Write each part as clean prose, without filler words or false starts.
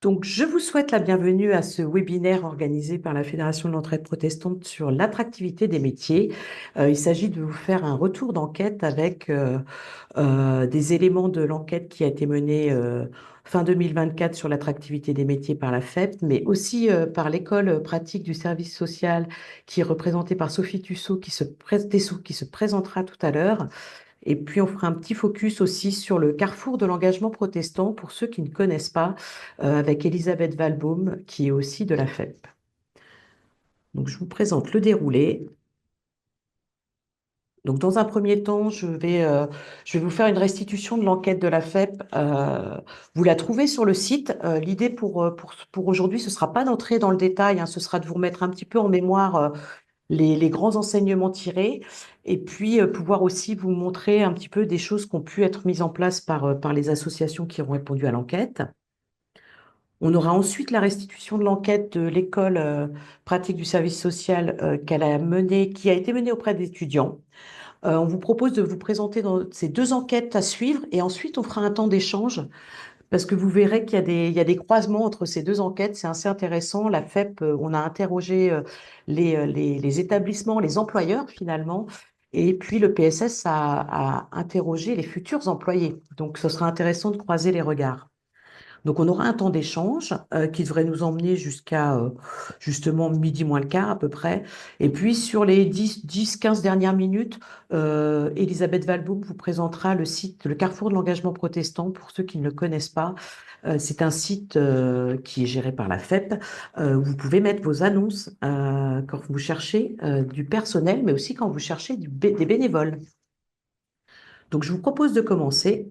Donc, je vous souhaite la bienvenue à ce webinaire organisé par la Fédération de l'entraide protestante sur l'attractivité des métiers. Il s'agit de vous faire un retour d'enquête avec des éléments de l'enquête qui a été menée fin 2024 sur l'attractivité des métiers par la FEP, mais aussi par l'école pratique du service social qui est représentée par Sophie Tussaud qui se présentera tout à l'heure. Et puis, on fera un petit focus aussi sur le carrefour de l'engagement protestant pour ceux qui ne connaissent pas, avec Elisabeth Valbaum, qui est aussi de la FEP. Donc, je vous présente le déroulé. Donc, dans un premier temps, je vais vous faire une restitution de l'enquête de la FEP. Vous la trouvez sur le site. L'idée pour aujourd'hui, ce ne sera pas d'entrer dans le détail, hein, ce sera de vous remettre un petit peu en mémoire les grands enseignements tirés, et puis pouvoir aussi vous montrer un petit peu des choses qui ont pu être mises en place par les associations qui ont répondu à l'enquête. On aura ensuite la restitution de l'enquête de l'école pratique du service social qu'elle a menée, qui a été menée auprès d'étudiants. On vous propose de vous présenter dans ces deux enquêtes à suivre, et ensuite on fera un temps d'échange parce que vous verrez il y a des croisements entre ces deux enquêtes. C'est assez intéressant. La FEP, on a interrogé les établissements, les employeurs finalement. Et puis le PSS a interrogé les futurs employés. Donc ce sera intéressant de croiser les regards. Donc, on aura un temps d'échange qui devrait nous emmener jusqu'à justement midi moins le quart à peu près. Et puis, sur les 10-15 dernières minutes, Elisabeth Valbaum vous présentera le site, le Carrefour de l'engagement protestant, pour ceux qui ne le connaissent pas. C'est un site qui est géré par la FEP. Vous pouvez mettre vos annonces quand vous cherchez du personnel, mais aussi quand vous cherchez des bénévoles. Donc, je vous propose de commencer.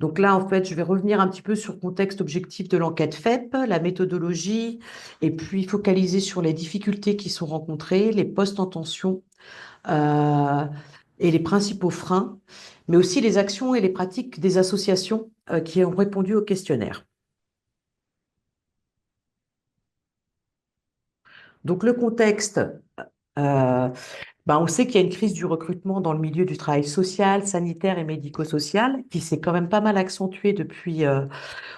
Donc là, en fait, je vais revenir un petit peu sur le contexte objectif de l'enquête FEP, la méthodologie, et puis focaliser sur les difficultés qui sont rencontrées, les postes en tension euh, et les principaux freins, mais aussi les actions et les pratiques des associations qui ont répondu au questionnaire. Donc le contexte, euh, on sait qu'il y a une crise du recrutement dans le milieu du travail social, sanitaire et médico-social, qui s'est quand même pas mal accentuée depuis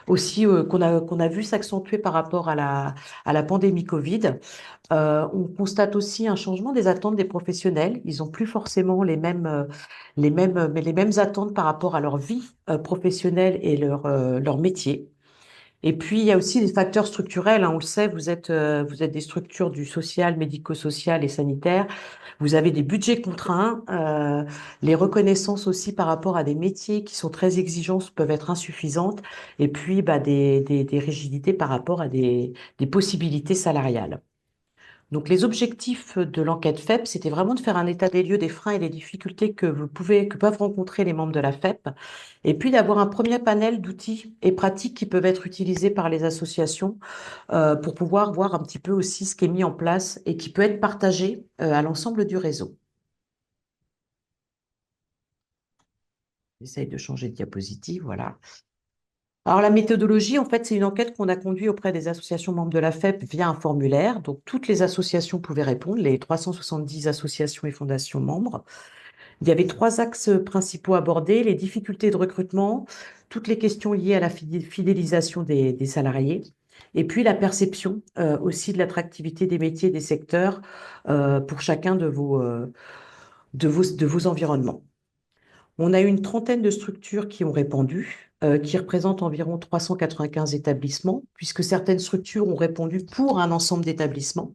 aussi qu'on a vu s'accentuer par rapport à la pandémie Covid. On constate aussi un changement des attentes des professionnels. Ils n'ont plus forcément mais les mêmes attentes par rapport à leur vie professionnelle et leur métier. Et puis, il y a aussi des facteurs structurels, hein, on le sait, vous êtes des structures du social, médico-social et sanitaire. Vous avez des budgets contraints. Les reconnaissances aussi par rapport à des métiers qui sont très exigeants peuvent être insuffisantes. Et puis, des rigidités par rapport à des possibilités salariales. Donc, les objectifs de l'enquête FEP, c'était vraiment de faire un état des lieux des freins et des difficultés que peuvent rencontrer les membres de la FEP, et puis d'avoir un premier panel d'outils et pratiques qui peuvent être utilisés par les associations pour pouvoir voir un petit peu aussi ce qui est mis en place et qui peut être partagé à l'ensemble du réseau. J'essaye de changer de diapositive, voilà. Alors, la méthodologie, en fait, c'est une enquête qu'on a conduite auprès des associations membres de la FEP via un formulaire. Donc, toutes les associations pouvaient répondre, les 370 associations et fondations membres. Il y avait trois axes principaux abordés: les difficultés de recrutement, toutes les questions liées à la fidélisation des salariés, et puis la perception aussi de l'attractivité des métiers, des secteurs pour chacun de vos environnements. On a eu une trentaine de structures qui ont répondu, qui représentent environ 395 établissements, puisque certaines structures ont répondu pour un ensemble d'établissements.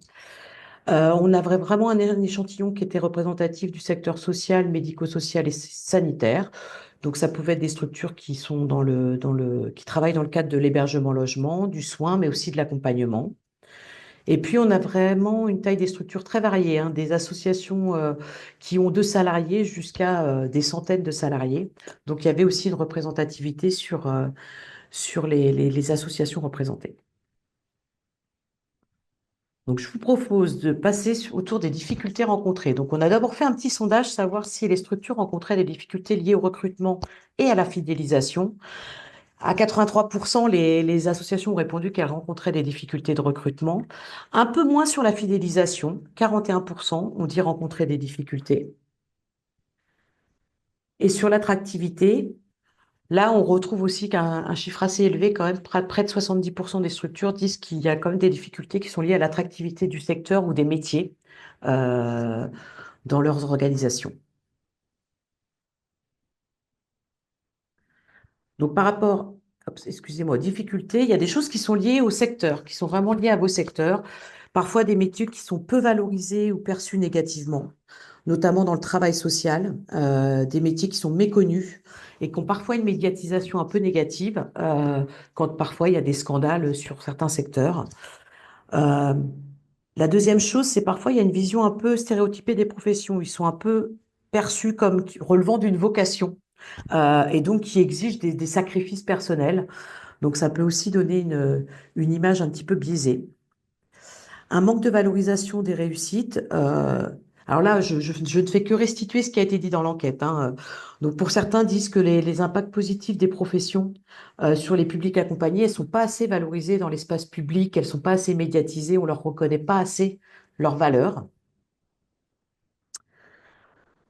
On avait vraiment un échantillon qui était représentatif du secteur social, médico-social et sanitaire. Donc, ça pouvait être des structures qui sont qui travaillent dans le cadre de l'hébergement-logement, du soin, mais aussi de l'accompagnement. Et puis, on a vraiment une taille des structures très variée, hein, des associations qui ont 2 salariés jusqu'à des centaines de salariés. Donc, il y avait aussi une représentativité sur les associations représentées. Donc, je vous propose de passer autour des difficultés rencontrées. Donc, on a d'abord fait un petit sondage, savoir si les structures rencontraient des difficultés liées au recrutement et à la fidélisation. À 83%, les associations ont répondu qu'elles rencontraient des difficultés de recrutement. Un peu moins sur la fidélisation. 41% ont dit rencontrer des difficultés. Et sur l'attractivité, Là, on retrouve aussi qu'un chiffre assez élevé, quand même, près de 70% des structures disent qu'il y a quand même des difficultés qui sont liées à l'attractivité du secteur ou des métiers euh, dans leurs organisations. Donc, par rapport, excusez-moi, aux difficultés, il y a des choses qui sont liées au secteur, qui sont vraiment liées à vos secteurs. Parfois, des métiers qui sont peu valorisés ou perçus négativement, notamment dans le travail social, des métiers qui sont méconnus et qui ont parfois une médiatisation un peu négative, quand parfois il y a des scandales sur certains secteurs. Euh, la deuxième chose, c'est parfois il y a une vision un peu stéréotypée des professions. Ils sont un peu perçus comme relevant d'une vocation et donc qui exigent des sacrifices personnels. Donc ça peut aussi donner une image un petit peu biaisée. Un manque de valorisation des réussites. Alors là, je ne fais que restituer ce qui a été dit dans l'enquête, hein. Donc pour certains disent que les impacts positifs des professions sur les publics accompagnés, elles sont pas assez valorisées dans l'espace public, elles sont pas assez médiatisées, on leur reconnaît pas assez leur valeur.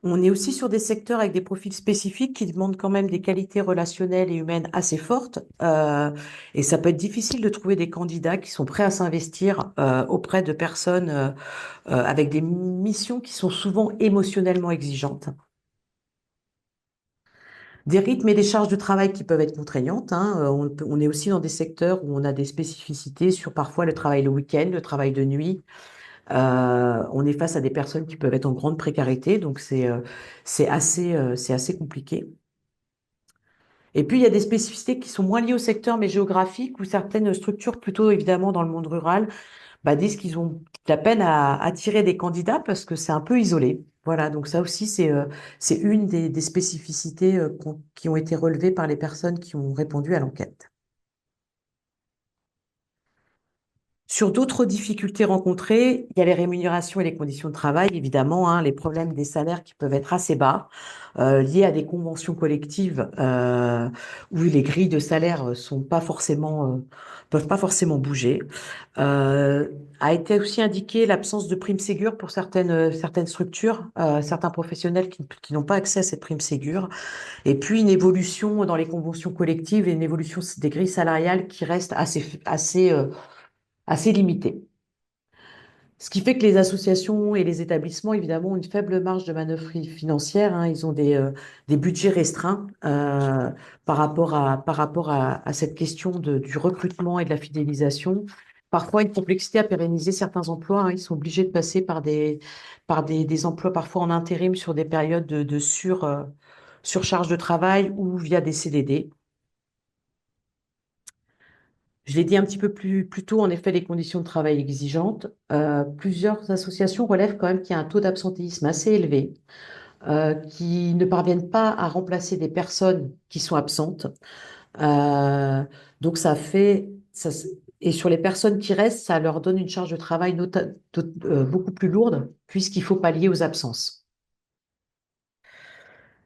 On est aussi sur des secteurs avec des profils spécifiques qui demandent quand même des qualités relationnelles et humaines assez fortes. Et ça peut être difficile de trouver des candidats qui sont prêts à s'investir auprès de personnes avec des missions qui sont souvent émotionnellement exigeantes. Des rythmes et des charges de travail qui peuvent être contraignantes, hein. On est aussi dans des secteurs où on a des spécificités sur parfois le travail le week-end, le travail de nuit. On est face à des personnes qui peuvent être en grande précarité, donc c'est assez compliqué. Et puis, il y a des spécificités qui sont moins liées au secteur, mais géographiques, où certaines structures, plutôt évidemment dans le monde rural, bah, disent qu'ils ont de la peine à attirer des candidats parce que c'est un peu isolé. Voilà, donc ça aussi, c'est une des spécificités qui ont été relevées par les personnes qui ont répondu à l'enquête. Sur d'autres difficultés rencontrées, il y a les rémunérations et les conditions de travail, évidemment, hein, les problèmes des salaires qui peuvent être assez bas, liés à des conventions collectives où les grilles de salaire sont pas forcément, peuvent pas forcément bouger. Euh, a été aussi indiqué l'absence de prime Ségur pour certaines structures, certains professionnels qui n'ont pas accès à cette prime Ségur, et puis une évolution dans les conventions collectives et une évolution des grilles salariales qui reste assez limitée. Ce qui fait que les associations et les établissements, évidemment, ont une faible marge de manœuvre financière, hein. Ils ont des budgets restreints par rapport à cette question du recrutement et de la fidélisation. Parfois, une complexité à pérenniser certains emplois, hein. Ils sont obligés de passer par des emplois parfois en intérim sur des périodes de surcharge de travail ou via des CDD. Je l'ai dit un petit peu plus tôt, en effet, les conditions de travail exigeantes. Plusieurs associations relèvent quand même qu'il y a un taux d'absentéisme assez élevé, qui ne parviennent pas à remplacer des personnes qui sont absentes. Euh, donc et sur les personnes qui restent, ça leur donne une charge de travail beaucoup plus lourde puisqu'il faut pallier aux absences.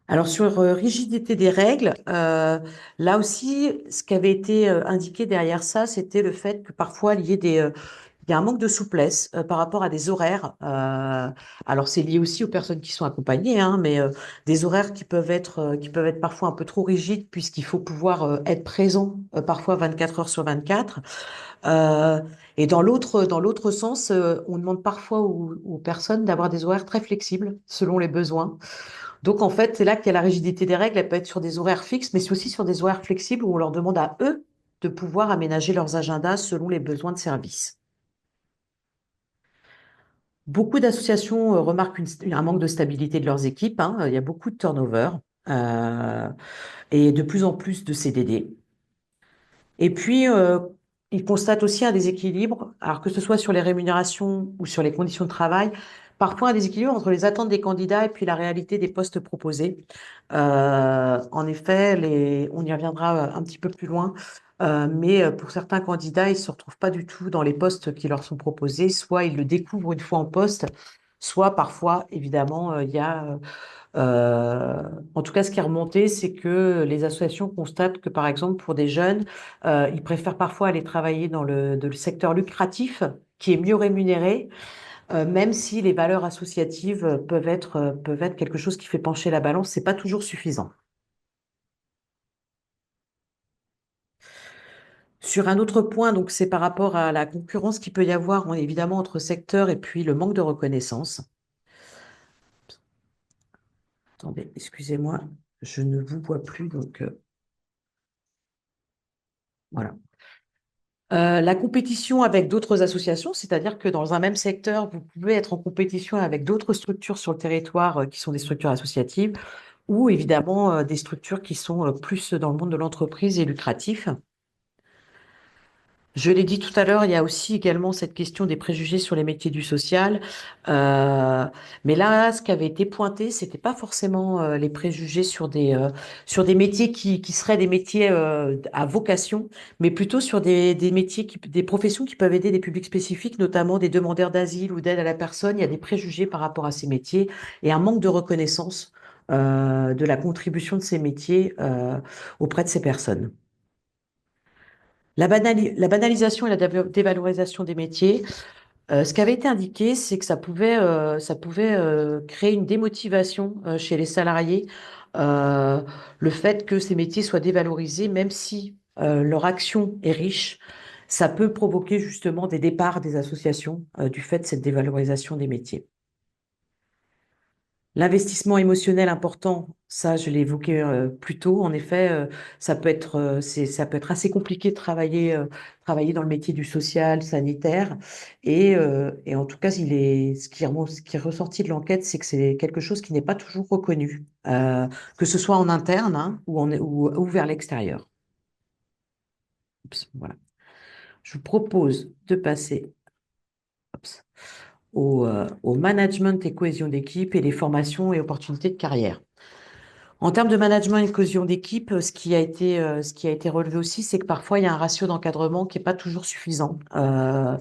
Alors sur rigidité des règles, là aussi, ce qui avait été indiqué derrière ça, c'était le fait que parfois il y a un manque de souplesse par rapport à des horaires. Alors c'est lié aussi aux personnes qui sont accompagnées, hein, mais des horaires qui peuvent être parfois un peu trop rigides puisqu'il faut pouvoir être présent parfois 24 heures sur 24. Euh, et dans l'autre sens, on demande parfois aux personnes d'avoir des horaires très flexibles selon les besoins. Donc, en fait, c'est là qu'il y a la rigidité des règles. Elle peut être sur des horaires fixes, mais c'est aussi sur des horaires flexibles où on leur demande à eux de pouvoir aménager leurs agendas selon les besoins de service. Beaucoup d'associations remarquent un manque de stabilité de leurs équipes, hein. Il y a beaucoup de turnover euh, et de plus en plus de CDD. Et puis, ils constatent aussi un déséquilibre, alors que ce soit sur les rémunérations ou sur les conditions de travail, parfois un déséquilibre entre les attentes des candidats et puis la réalité des postes proposés. En effet, on y reviendra un petit peu plus loin, mais pour certains candidats, ils ne se retrouvent pas du tout dans les postes qui leur sont proposés, soit ils le découvrent une fois en poste, soit parfois, évidemment, il y a euh, en tout cas, ce qui est remonté, c'est que les associations constatent que, par exemple, pour des jeunes, ils préfèrent parfois aller travailler dans le secteur lucratif, qui est mieux rémunéré, même si les valeurs associatives peuvent être quelque chose qui fait pencher la balance, c'est pas toujours suffisant. Sur un autre point, donc c'est par rapport à la concurrence qu'il peut y avoir, évidemment, entre secteurs et puis le manque de reconnaissance. Attendez, excusez-moi, je ne vous vois plus, donc voilà. La compétition avec d'autres associations, c'est-à-dire que dans un même secteur, vous pouvez être en compétition avec d'autres structures sur le territoire qui sont des structures associatives ou évidemment des structures qui sont plus dans le monde de l'entreprise et lucratif. Je l'ai dit tout à l'heure, il y a aussi également cette question des préjugés sur les métiers du social. Euh, mais là, ce qui avait été pointé, c'était pas forcément les préjugés sur des métiers qui seraient des métiers à vocation, mais plutôt sur des métiers, des professions qui peuvent aider des publics spécifiques, notamment des demandeurs d'asile ou d'aide à la personne. Il y a des préjugés par rapport à ces métiers et un manque de reconnaissance de la contribution de ces métiers auprès de ces personnes. La banalisation et la dévalorisation des métiers, ce qui avait été indiqué, c'est que ça pouvait créer une démotivation chez les salariés, euh, le fait que ces métiers soient dévalorisés, même si leur action est riche, ça peut provoquer justement des départs des associations du fait de cette dévalorisation des métiers. L'investissement émotionnel important, ça, je l'ai évoqué plus tôt. En effet, ça peut être assez compliqué de travailler dans le métier du social, sanitaire. Et en tout cas, ce qui est ressorti de l'enquête, c'est que c'est quelque chose qui n'est pas toujours reconnu, que ce soit en interne hein, ou vers l'extérieur. Oups, voilà. Je vous propose de passer oups, au management et cohésion d'équipe et les formations et opportunités de carrière. En termes de management et de cohésion d'équipe, ce qui a été relevé aussi, c'est que parfois il y a un ratio d'encadrement qui n'est pas toujours suffisant. Euh,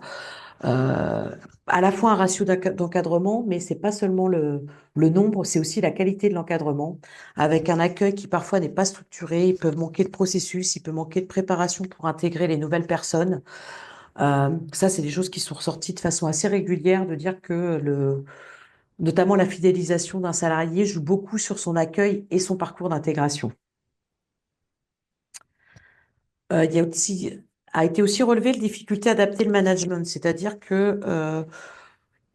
à la fois un ratio d'encadrement, mais c'est pas seulement le nombre, c'est aussi la qualité de l'encadrement, avec un accueil qui parfois n'est pas structuré. Il peut manquer de processus, il peut manquer de préparation pour intégrer les nouvelles personnes. Ça, c'est des choses qui sont ressorties de façon assez régulière, de dire que notamment la fidélisation d'un salarié joue beaucoup sur son accueil et son parcours d'intégration. Il y a aussi, a été aussi relevé la difficulté à adapter le management, c'est-à-dire que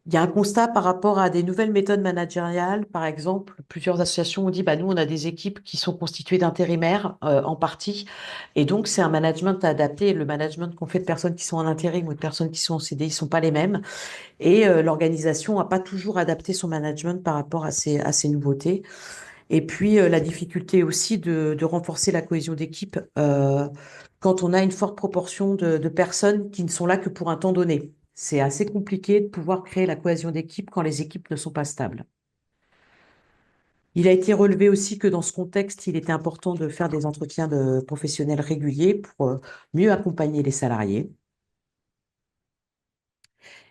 il y a un constat par rapport à des nouvelles méthodes managériales. Par exemple, plusieurs associations ont dit, bah, nous, on a des équipes qui sont constituées d'intérimaires en partie, et donc c'est un management à adapter. Le management qu'on fait de personnes qui sont en intérim ou de personnes qui sont en CDI, ils sont pas les mêmes, et l'organisation n'a pas toujours adapté son management par rapport à ces nouveautés. Et puis, la difficulté aussi de renforcer la cohésion d'équipe quand on a une forte proportion de personnes qui ne sont là que pour un temps donné. C'est assez compliqué de pouvoir créer la cohésion d'équipe quand les équipes ne sont pas stables. Il a été relevé aussi que dans ce contexte, il était important de faire des entretiens de professionnels réguliers pour mieux accompagner les salariés.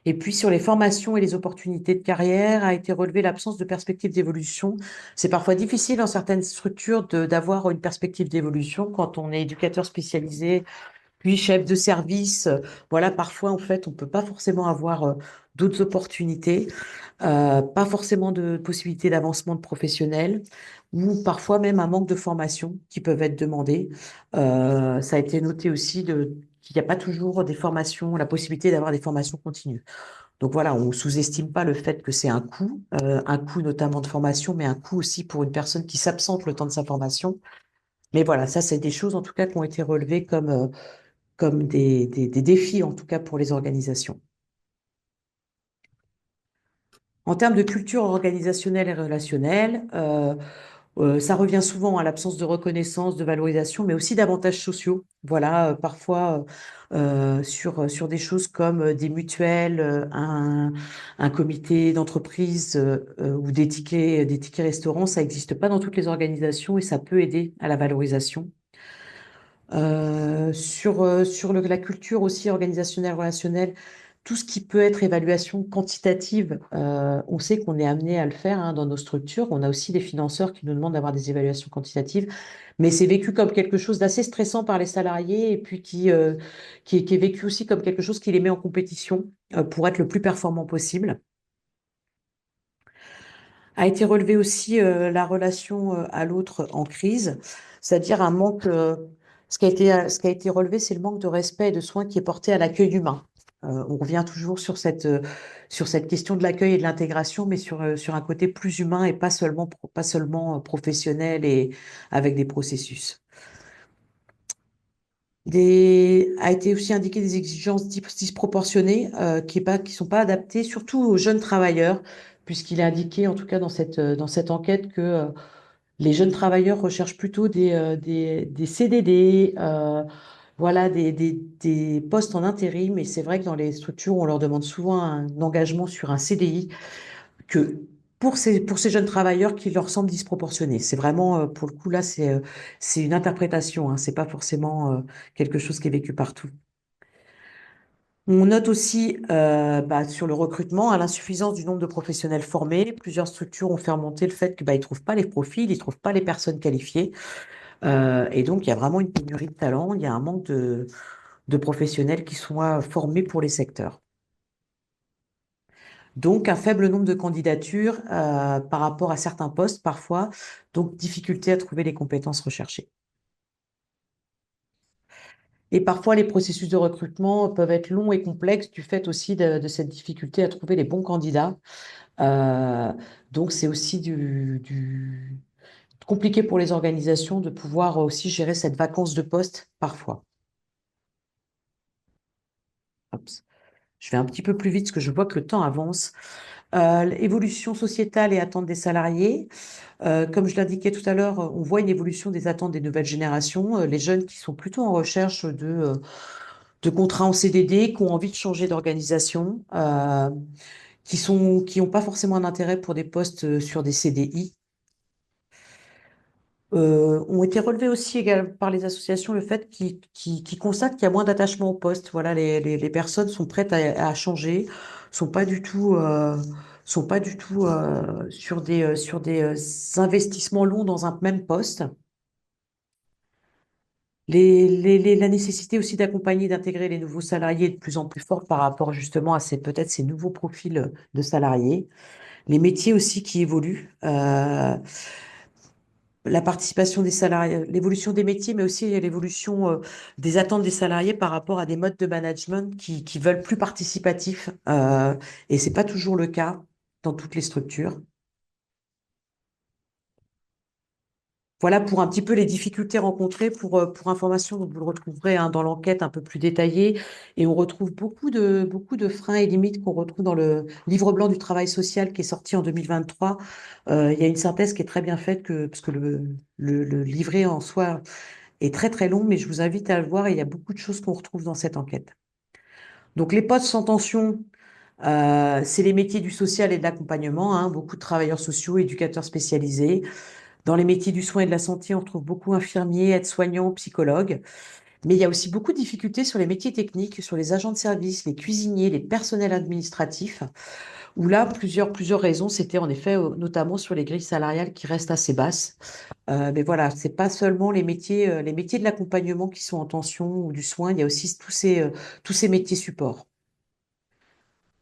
Et puis sur les formations et les opportunités de carrière a été relevé l'absence de perspective d'évolution. C'est parfois difficile dans certaines structures d'avoir une perspective d'évolution quand on est éducateur spécialisé, puis chef de service. Voilà, parfois en fait, on peut pas forcément avoir d'autres opportunités, pas forcément de possibilité d'avancement de professionnel, ou parfois même un manque de formation qui peuvent être demandées. Ça a été noté aussi qu'il n'y a pas toujours des formations, la possibilité d'avoir des formations continues. Donc voilà, on sous-estime pas le fait que c'est un coût notamment de formation, mais un coût aussi pour une personne qui s'absente le temps de sa formation. Mais voilà, ça, c'est des choses en tout cas qui ont été relevées comme des défis en tout cas pour les organisations. En termes de culture organisationnelle et relationnelle, ça revient souvent à l'absence de reconnaissance, de valorisation, mais aussi d'avantages sociaux. Voilà, parfois sur des choses comme des mutuelles, un comité d'entreprise ou des tickets restaurants, ça n'existe pas dans toutes les organisations et ça peut aider à la valorisation. La culture aussi organisationnelle, relationnelle, tout ce qui peut être évaluation quantitative, on sait qu'on est amené à le faire hein, dans nos structures. On a aussi des financeurs qui nous demandent d'avoir des évaluations quantitatives, mais c'est vécu comme quelque chose d'assez stressant par les salariés et puis qui est vécu aussi comme quelque chose qui les met en compétition pour être le plus performant possible. A été relevée aussi la relation à l'autre en crise, c'est-à-dire un manque. Ce qui a été relevé, c'est le manque de respect et de soins qui est porté à l'accueil humain. On revient toujours sur cette question de l'accueil et de l'intégration, mais sur un côté plus humain et pas seulement professionnel et avec des processus. A été aussi indiqué des exigences disproportionnées qui sont pas adaptées, surtout aux jeunes travailleurs, puisqu'il est indiqué, en tout cas dans cette enquête, que les jeunes travailleurs recherchent plutôt des CDD, voilà, des postes en intérim. Et c'est vrai que dans les structures, on leur demande souvent un engagement sur un CDI que pour ces jeunes travailleurs qui leur semble disproportionné. C'est vraiment, pour le coup, là, c'est une interprétation, hein, c'est pas forcément quelque chose qui est vécu partout. On note aussi sur le recrutement à l'insuffisance du nombre de professionnels formés. Plusieurs structures ont fait remonter le fait que ils trouvent pas les profils, ils trouvent pas les personnes qualifiées. Et donc, il y a vraiment une pénurie de talents, il y a un manque de professionnels qui soient formés pour les secteurs. Donc, un faible nombre de candidatures par rapport à certains postes parfois, donc difficulté à trouver les compétences recherchées. Et parfois, les processus de recrutement peuvent être longs et complexes du fait aussi de cette difficulté à trouver les bons candidats. Euh, donc, c'est aussi compliqué pour les organisations de pouvoir aussi gérer cette vacance de poste parfois. Hop. Je vais un petit peu plus vite parce que je vois que le temps avance. L'évolution sociétale et attentes des salariés. Comme je l'indiquais tout à l'heure, on voit une évolution des attentes des nouvelles générations. Les jeunes qui sont plutôt en recherche de contrats en CDD, qui ont envie de changer d'organisation, qui n'ont pas forcément un intérêt pour des postes sur des CDI. Ont été relevés aussi également par les associations le fait qu'ils constatent qu'il y a moins d'attachement au poste. Voilà, les personnes sont prêtes à changer, sont pas du tout, sont pas du tout sur des investissements longs dans un même poste. La nécessité aussi d'accompagner, d'intégrer les nouveaux salariés est de plus en plus forte par rapport justement à peut-être ces nouveaux profils de salariés. Les métiers aussi qui évoluent. La participation des salariés, l'évolution des métiers, mais aussi l'évolution des attentes des salariés par rapport à des modes de management qui veulent plus participatifs. Et c'est pas toujours le cas dans toutes les structures. Voilà pour un petit peu les difficultés rencontrées pour information. Donc vous le retrouverez hein, dans l'enquête un peu plus détaillée. Et on retrouve beaucoup de freins et limites qu'on retrouve dans le livre blanc du travail social qui est sorti en 2023. Il y a une synthèse qui est très bien faite parce que le livret en soi est très très long, mais je vous invite à le voir et il y a beaucoup de choses qu'on retrouve dans cette enquête. Donc les postes sans tension, c'est les métiers du social et de l'accompagnement, hein, beaucoup de travailleurs sociaux, éducateurs spécialisés. Dans les métiers du soin et de la santé, on retrouve beaucoup infirmiers, aides-soignants, psychologues. Mais il y a aussi beaucoup de difficultés sur les métiers techniques, sur les agents de service, les cuisiniers, les personnels administratifs, où là, plusieurs raisons, c'était en effet notamment sur les grilles salariales qui restent assez basses. Mais voilà, c'est pas seulement les métiers de l'accompagnement qui sont en tension ou du soin, il y a aussi tous ces métiers supports.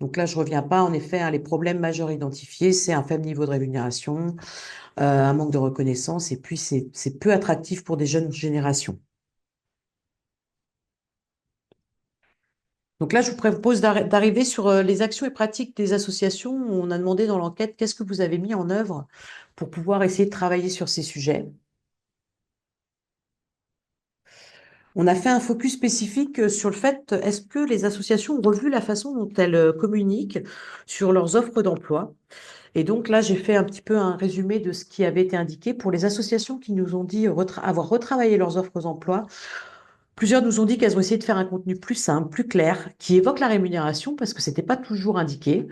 Donc là, je reviens pas, en effet, hein, les problèmes majeurs identifiés, c'est un faible niveau de rémunération, un manque de reconnaissance, et puis c'est peu attractif pour des jeunes générations. Donc là, je vous propose d'arriver sur les actions et pratiques des associations. On a demandé dans l'enquête qu'est-ce que vous avez mis en œuvre pour pouvoir essayer de travailler sur ces sujets. On a fait un focus spécifique sur le fait, est-ce que les associations ont revu la façon dont elles communiquent sur leurs offres d'emploi? Et donc là, j'ai fait un petit peu un résumé de ce qui avait été indiqué pour les associations qui nous ont dit avoir retravaillé leurs offres d'emploi. Plusieurs nous ont dit qu'elles ont essayé de faire un contenu plus simple, plus clair, qui évoque la rémunération parce que c'était pas toujours indiqué,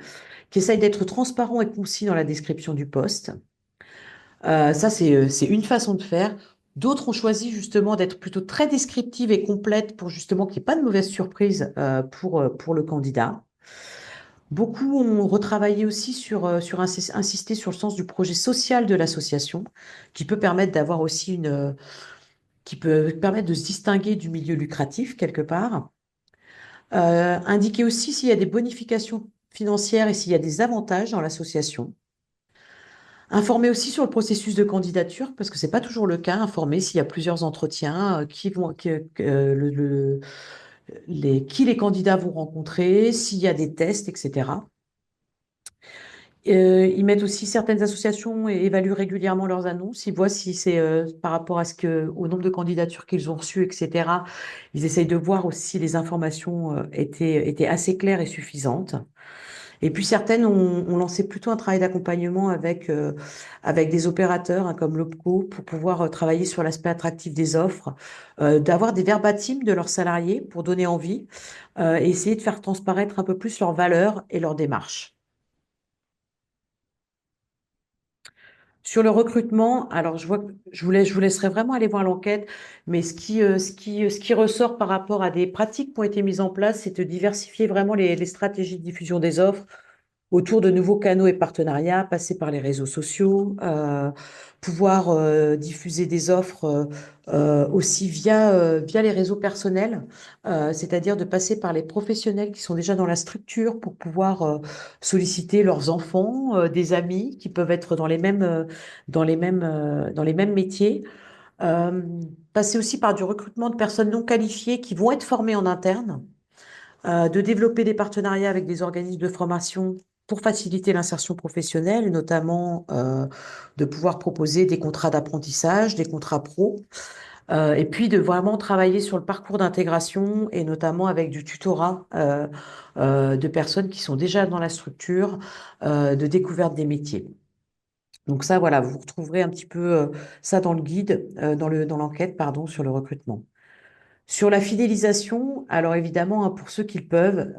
qui essaye d'être transparent et concis dans la description du poste. Ça, c'est une façon de faire. D'autres ont choisi justement d'être plutôt très descriptives et complètes pour justement qu'il n'y ait pas de mauvaise surprise pour le candidat. Beaucoup ont retravaillé aussi insister sur le sens du projet social de l'association, qui peut permettre d'avoir aussi qui peut permettre de se distinguer du milieu lucratif quelque part. Indiquer aussi s'il y a des bonifications financières et s'il y a des avantages dans l'association. Informer aussi sur le processus de candidature, parce que c'est pas toujours le cas. Informer s'il y a plusieurs entretiens, qui les candidats vont rencontrer, s'il y a des tests, etc. Ils mettent aussi certaines associations et évaluent régulièrement leurs annonces. Ils voient si c'est par rapport au nombre de candidatures qu'ils ont reçues, etc. Ils essayent de voir aussi si les informations étaient assez claires et suffisantes. Et puis certaines ont lancé plutôt un travail d'accompagnement avec des opérateurs hein, comme l'OPCO pour pouvoir travailler sur l'aspect attractif des offres, d'avoir des verbatims de leurs salariés pour donner envie et essayer de faire transparaître un peu plus leurs valeurs et leurs démarches. Sur le recrutement, alors je vois que je vous laisserai vraiment aller voir l'enquête, mais ce qui ressort par rapport à des pratiques qui ont été mises en place, c'est de diversifier vraiment les stratégies de diffusion des offres autour de nouveaux canaux et partenariats, passer par les réseaux sociaux, pouvoir diffuser des offres aussi via les réseaux personnels, c'est-à-dire de passer par les professionnels qui sont déjà dans la structure pour pouvoir solliciter leurs enfants, des amis qui peuvent être dans les mêmes métiers. Euh, Passer aussi par du recrutement de personnes non qualifiées qui vont être formées en interne, de développer des partenariats avec des organismes de formation pour faciliter l'insertion professionnelle, et notamment de pouvoir proposer des contrats d'apprentissage, des contrats pro, et puis de vraiment travailler sur le parcours d'intégration et notamment avec du tutorat de personnes qui sont déjà dans la structure, de découverte des métiers. Donc ça, voilà, vous retrouverez un petit peu ça dans le guide, dans l'enquête, pardon, sur le recrutement. Sur la fidélisation, alors évidemment, hein, pour ceux qui le peuvent,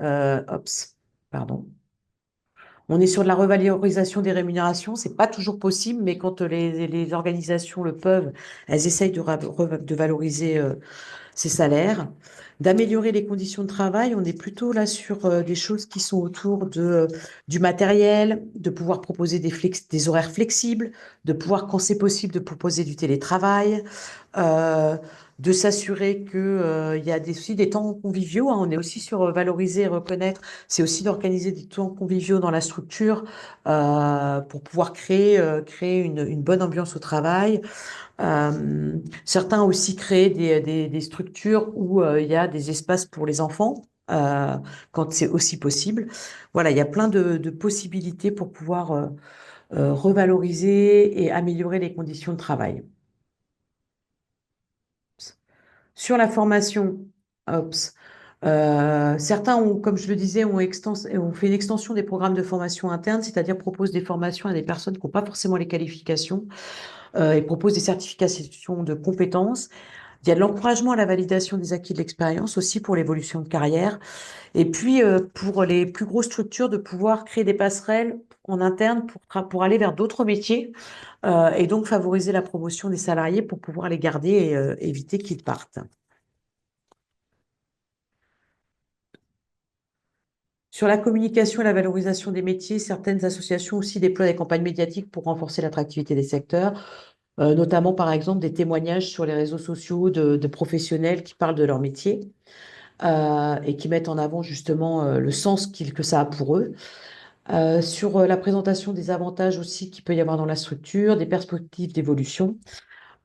pardon. On est sur de la revalorisation des rémunérations. C'est pas toujours possible, mais quand les organisations le peuvent, elles essayent de valoriser ses salaires, d'améliorer les conditions de travail. On est plutôt là sur des choses qui sont autour du matériel, de pouvoir proposer des horaires flexibles, de pouvoir, quand c'est possible, de proposer du télétravail, euh, de s'assurer que, il y a aussi des temps conviviaux, hein. On est aussi sur valoriser et reconnaître. C'est aussi d'organiser des temps conviviaux dans la structure pour pouvoir créer une bonne ambiance au travail. Certains ont aussi créé des structures où il y a des espaces pour les enfants, quand c'est aussi possible. Voilà, il y a plein de possibilités pour pouvoir revaloriser et améliorer les conditions de travail. Sur la formation, Ops, certains ont, comme je le disais, ont fait une extension des programmes de formation interne, c'est-à-dire proposent des formations à des personnes qui n'ont pas forcément les qualifications et proposent des certifications de compétences. Il y a de l'encouragement à la validation des acquis de l'expérience aussi pour l'évolution de carrière. Et puis, pour les plus grosses structures, de pouvoir créer des passerelles en interne pour aller vers d'autres métiers et donc favoriser la promotion des salariés pour pouvoir les garder et éviter qu'ils partent. Sur la communication et la valorisation des métiers, certaines associations aussi déploient des campagnes médiatiques pour renforcer l'attractivité des secteurs, notamment par exemple des témoignages sur les réseaux sociaux de professionnels qui parlent de leur métier. Et qui mettent en avant justement le sens que ça a pour eux. Sur la présentation des avantages aussi qu'il peut y avoir dans la structure, des perspectives d'évolution.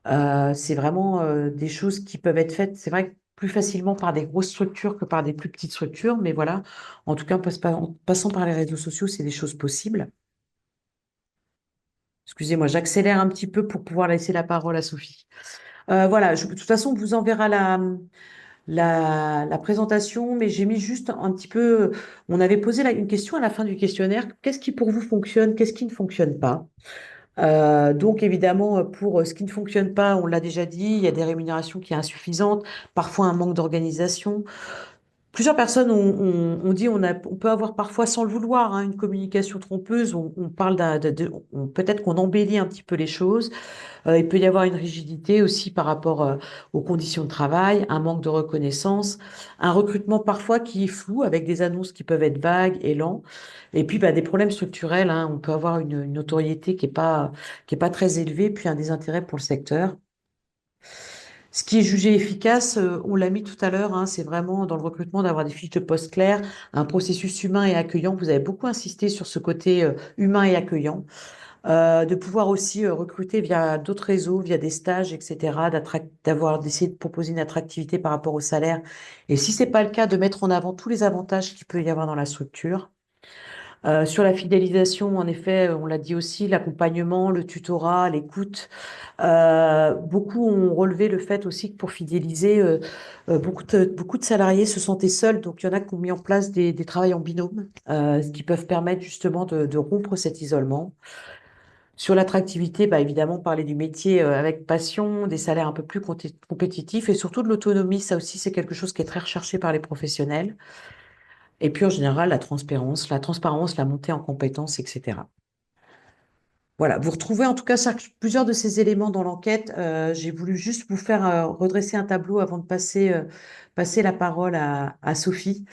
C'est vraiment des choses qui peuvent être faites, c'est vrai, plus facilement par des grosses structures que par des plus petites structures, mais voilà, en tout cas, en passant par les réseaux sociaux, c'est des choses possibles. Excusez-moi, j'accélère un petit peu pour pouvoir laisser la parole à Sophie. Voilà, de toute façon, on vous enverra la présentation, mais j'ai mis juste un petit peu, on avait posé une question à la fin du questionnaire, qu'est-ce qui pour vous fonctionne, qu'est-ce qui ne fonctionne pas? Donc évidemment, pour ce qui ne fonctionne pas, on l'a déjà dit, il y a des rémunérations qui sont insuffisantes, parfois un manque d'organisation. Plusieurs personnes ont dit on peut avoir parfois, sans le vouloir, hein, une communication trompeuse. On parle peut-être qu'on embellit un petit peu les choses. Il peut y avoir une rigidité aussi par rapport aux conditions de travail, un manque de reconnaissance, un recrutement parfois qui est flou avec des annonces qui peuvent être vagues et lents. Et puis bah, des problèmes structurels, hein. On peut avoir une notoriété qui est pas très élevée, puis un désintérêt pour le secteur. Ce qui est jugé efficace, on l'a mis tout à l'heure, hein, c'est vraiment dans le recrutement d'avoir des fiches de poste claires, un processus humain et accueillant. Vous avez beaucoup insisté sur ce côté humain et accueillant. de pouvoir aussi recruter via d'autres réseaux, via des stages, etc., d'essayer de proposer une attractivité par rapport au salaire. Et si c'est pas le cas, de mettre en avant tous les avantages qu'il peut y avoir dans la structure. Sur la fidélisation, en effet, on l'a dit aussi, l'accompagnement, le tutorat, l'écoute. Beaucoup ont relevé le fait aussi que pour fidéliser, beaucoup de salariés se sentaient seuls. Donc, il y en a qui ont mis en place des travails en binôme, ce qui peuvent permettre justement de rompre cet isolement. Sur l'attractivité, bah, évidemment, parler du métier avec passion, des salaires un peu plus compétitifs et surtout de l'autonomie. Ça aussi, c'est quelque chose qui est très recherché par les professionnels. Et puis, en général, la transparence, la montée en compétences, etc. Voilà, vous retrouvez en tout cas plusieurs de ces éléments dans l'enquête. J'ai voulu juste vous faire redresser un tableau avant de passer la parole à Sophie.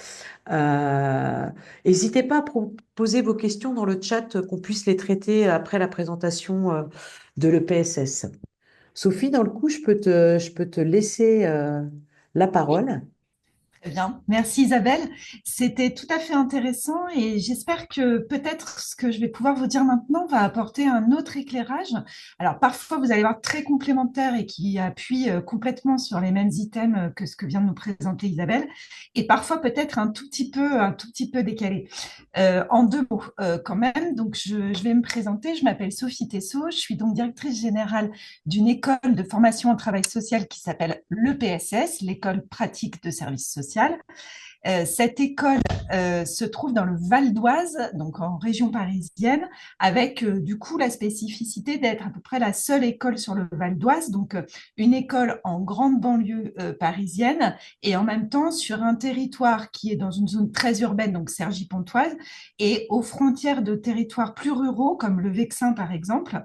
Euh, N'hésitez pas à poser vos questions dans le chat, qu'on puisse les traiter après la présentation de l'EPSS. Sophie, dans le coup, je peux te laisser la Oui, parole. très bien. Merci Isabelle. C'était tout à fait intéressant et j'espère que peut-être ce que je vais pouvoir vous dire maintenant va apporter un autre éclairage. Alors parfois vous allez voir très complémentaire et qui appuie complètement sur les mêmes items que ce que vient de nous présenter Isabelle et parfois peut-être un tout petit peu décalé. En deux mots quand même, donc je vais me présenter. Je m'appelle Sophie Tessot, je suis donc directrice générale d'une école de formation en travail social qui s'appelle l'EPSS, l'école pratique de service social. Cette école se trouve dans le Val d'Oise, donc en région parisienne, avec du coup la spécificité d'être à peu près la seule école sur le Val d'Oise, donc une école en grande banlieue parisienne et en même temps sur un territoire qui est dans une zone très urbaine, donc Cergy-Pontoise, et aux frontières de territoires plus ruraux comme le Vexin par exemple,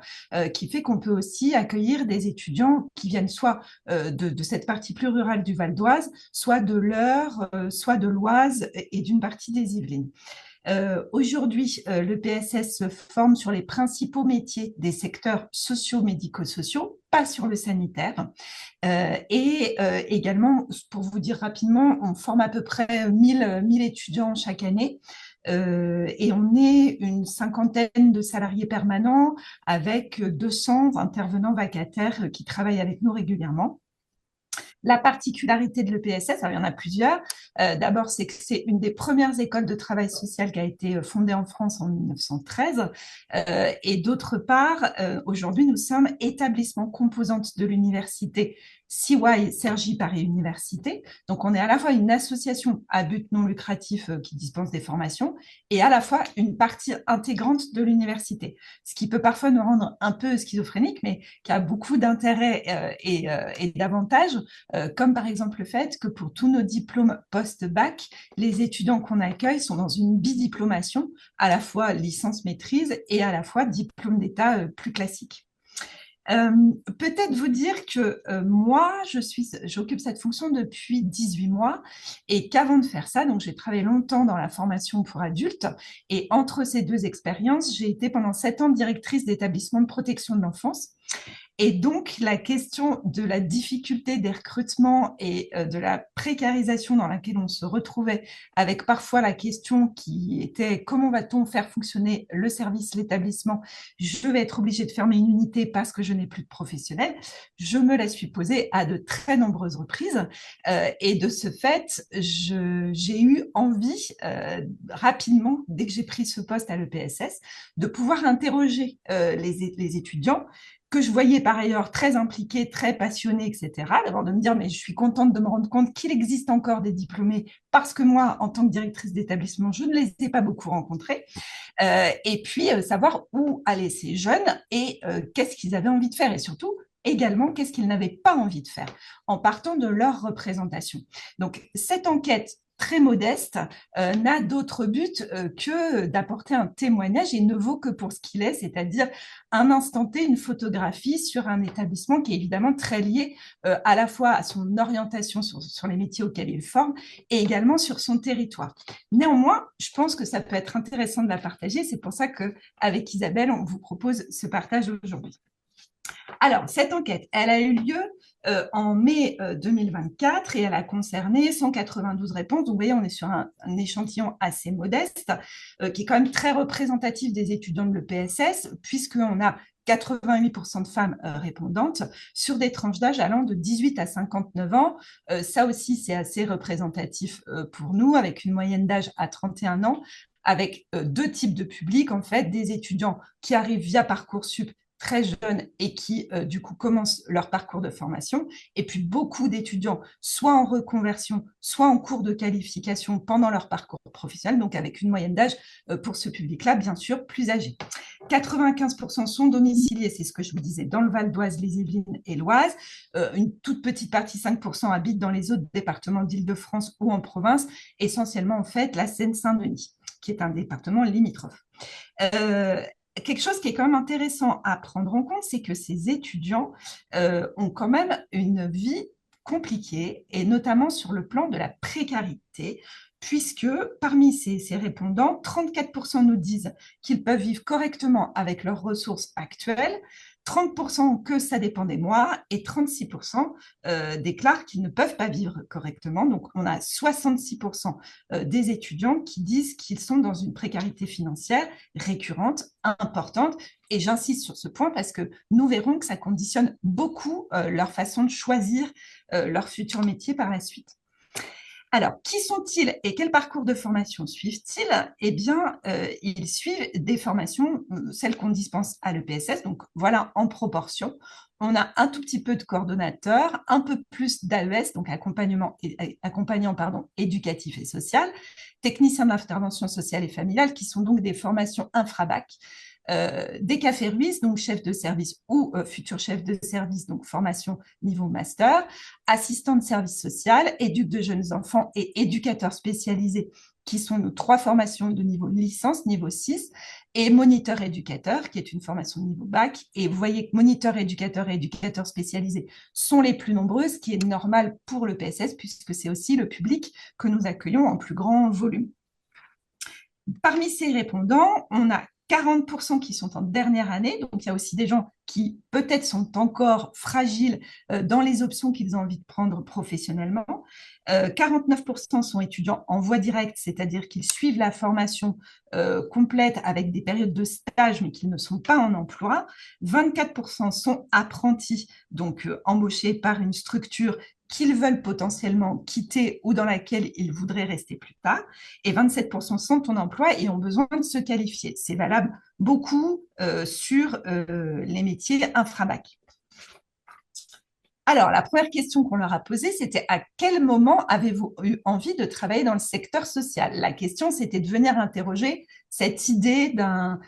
qui fait qu'on peut aussi accueillir des étudiants qui viennent soit de cette partie plus rurale du Val d'Oise, soit de l'Eure, soit de l'Oise et d'une partie des Yvelines. Aujourd'hui, le PSS se forme sur les principaux métiers des secteurs sociaux, médico-sociaux, pas sur le sanitaire. Également, pour vous dire rapidement, on forme à peu près 1000 étudiants chaque année. Et on est une cinquantaine de salariés permanents avec 200 intervenants vacataires qui travaillent avec nous régulièrement. La particularité de l'EPSS, alors il y en a plusieurs. D'abord, c'est que c'est une des premières écoles de travail social qui a été fondée en France en 1913. Et d'autre part, aujourd'hui, nous sommes établissement composante de l'université CY Cergy Paris Université. Donc, on est à la fois une association à but non lucratif qui dispense des formations et à la fois une partie intégrante de l'université. Ce qui peut parfois nous rendre un peu schizophréniques, mais qui a beaucoup d'intérêt et d'avantages comme par exemple le fait que pour tous nos diplômes post-bac, les étudiants qu'on accueille sont dans une bidiplomation, à la fois licence-maîtrise et à la fois diplôme d'État plus classique. Euh, Peut-être vous dire que moi, j'occupe cette fonction depuis 18 mois et qu'avant de faire ça, donc j'ai travaillé longtemps dans la formation pour adultes et entre ces deux expériences, j'ai été pendant 7 ans directrice d'établissement de protection de l'enfance. Et donc, la question de la difficulté des recrutements et de la précarisation dans laquelle on se retrouvait, avec parfois la question qui était comment va-t-on faire fonctionner le service, l'établissement? Je vais être obligée de fermer une unité parce que je n'ai plus de professionnels. Je me la suis posée à de très nombreuses reprises. Et de ce fait, j'ai eu envie rapidement, dès que j'ai pris ce poste à l'EPSS, de pouvoir interroger les étudiants que je voyais par ailleurs très impliqués, très passionnés, etc. D'abord de me dire, mais je suis contente de me rendre compte qu'il existe encore des diplômés parce que moi, en tant que directrice d'établissement, je ne les ai pas beaucoup rencontrés. Et puis, savoir où allaient ces jeunes et qu'est-ce qu'ils avaient envie de faire et surtout, également, qu'est-ce qu'ils n'avaient pas envie de faire en partant de leur représentation. Donc, cette enquête très modeste, n'a d'autre but que d'apporter un témoignage et ne vaut que pour ce qu'il est, c'est-à-dire un instant T, une photographie sur un établissement qui est évidemment très lié à la fois à son orientation sur les métiers auxquels il forme et également sur son territoire. Néanmoins, je pense que ça peut être intéressant de la partager. C'est pour ça qu'avec Isabelle, on vous propose ce partage aujourd'hui. Alors, cette enquête, elle a eu lieu en mai 2024 et elle a concerné 192 réponses. Donc, vous voyez, on est sur un échantillon assez modeste qui est quand même très représentatif des étudiants de l'EPSS, puisqu'on a 88% de femmes répondantes sur des tranches d'âge allant de 18 à 59 ans. Ça aussi, c'est assez représentatif pour nous, avec une moyenne d'âge à 31 ans, avec deux types de publics, en fait, des étudiants qui arrivent via Parcoursup très jeunes et qui, du coup, commencent leur parcours de formation. Et puis, beaucoup d'étudiants, soit en reconversion, soit en cours de qualification pendant leur parcours professionnel, donc avec une moyenne d'âge pour ce public-là, bien sûr, plus âgé. 95% sont domiciliés, c'est ce que je vous disais, dans le Val d'Oise, les Yvelines et l'Oise. Une toute petite partie, 5%, habitent dans les autres départements d'Île-de-France ou en province, essentiellement, en fait, la Seine-Saint-Denis, qui est un département limitrophe. Euh, Quelque chose qui est quand même intéressant à prendre en compte, c'est que ces étudiants ont quand même une vie compliquée, et notamment sur le plan de la précarité, puisque parmi ces répondants, 34% nous disent qu'ils peuvent vivre correctement avec leurs ressources actuelles, 30% que ça dépend des mois, et 36% déclarent qu'ils ne peuvent pas vivre correctement. Donc, on a 66% des étudiants qui disent qu'ils sont dans une précarité financière récurrente, importante. Et j'insiste sur ce point parce que nous verrons que ça conditionne beaucoup leur façon de choisir leur futur métier par la suite. Alors, qui sont-ils et quel parcours de formation suivent-ils? Eh bien, ils suivent des formations, celles qu'on dispense à l'EPSS, donc voilà en proportion. On a un tout petit peu de coordonnateurs, un peu plus d'AES, donc accompagnant pardon, éducatif et social, techniciens d'intervention sociale et familiale, qui sont donc des formations infrabac, des cafés Ruiz, donc chef de service ou futur chef de service, donc formation niveau master, assistant de service social, éduc de jeunes enfants et éducateur spécialisé, qui sont nos trois formations de niveau licence, niveau 6, et moniteur éducateur, qui est une formation de niveau bac. Et vous voyez que moniteur éducateur et éducateur spécialisé sont les plus nombreuses, ce qui est normal pour le PSS, puisque c'est aussi le public que nous accueillons en plus grand volume. Parmi ces répondants, on a 40% qui sont en dernière année, donc il y a aussi des gens qui peut-être sont encore fragiles dans les options qu'ils ont envie de prendre professionnellement. 49% sont étudiants en voie directe, c'est-à-dire qu'ils suivent la formation complète avec des périodes de stage, mais qu'ils ne sont pas en emploi. 24% sont apprentis, donc embauchés par une structure qu'ils veulent potentiellement quitter ou dans laquelle ils voudraient rester plus tard. Et 27% sont en emploi et ont besoin de se qualifier. C'est valable beaucoup sur les métiers infrabac. Alors, la première question qu'on leur a posée, c'était à quel moment avez-vous eu envie de travailler dans le secteur social? La question, c'était de venir interroger cette idée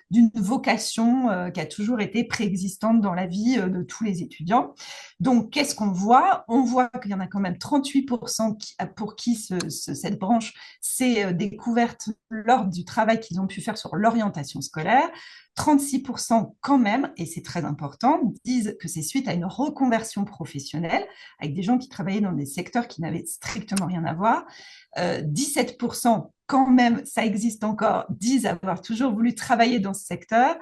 d'une vocation qui a toujours été préexistante dans la vie de tous les étudiants. Donc, qu'est-ce qu'on voit? On voit qu'il y en a quand même 38% pour qui cette branche s'est découverte lors du travail qu'ils ont pu faire sur l'orientation scolaire. 36% quand même, et c'est très important, disent que c'est suite à une reconversion professionnelle, avec des gens qui travaillaient dans des secteurs qui n'avaient strictement rien à voir. 17% quand même, ça existe encore, disent avoir toujours voulu travailler dans ce secteur.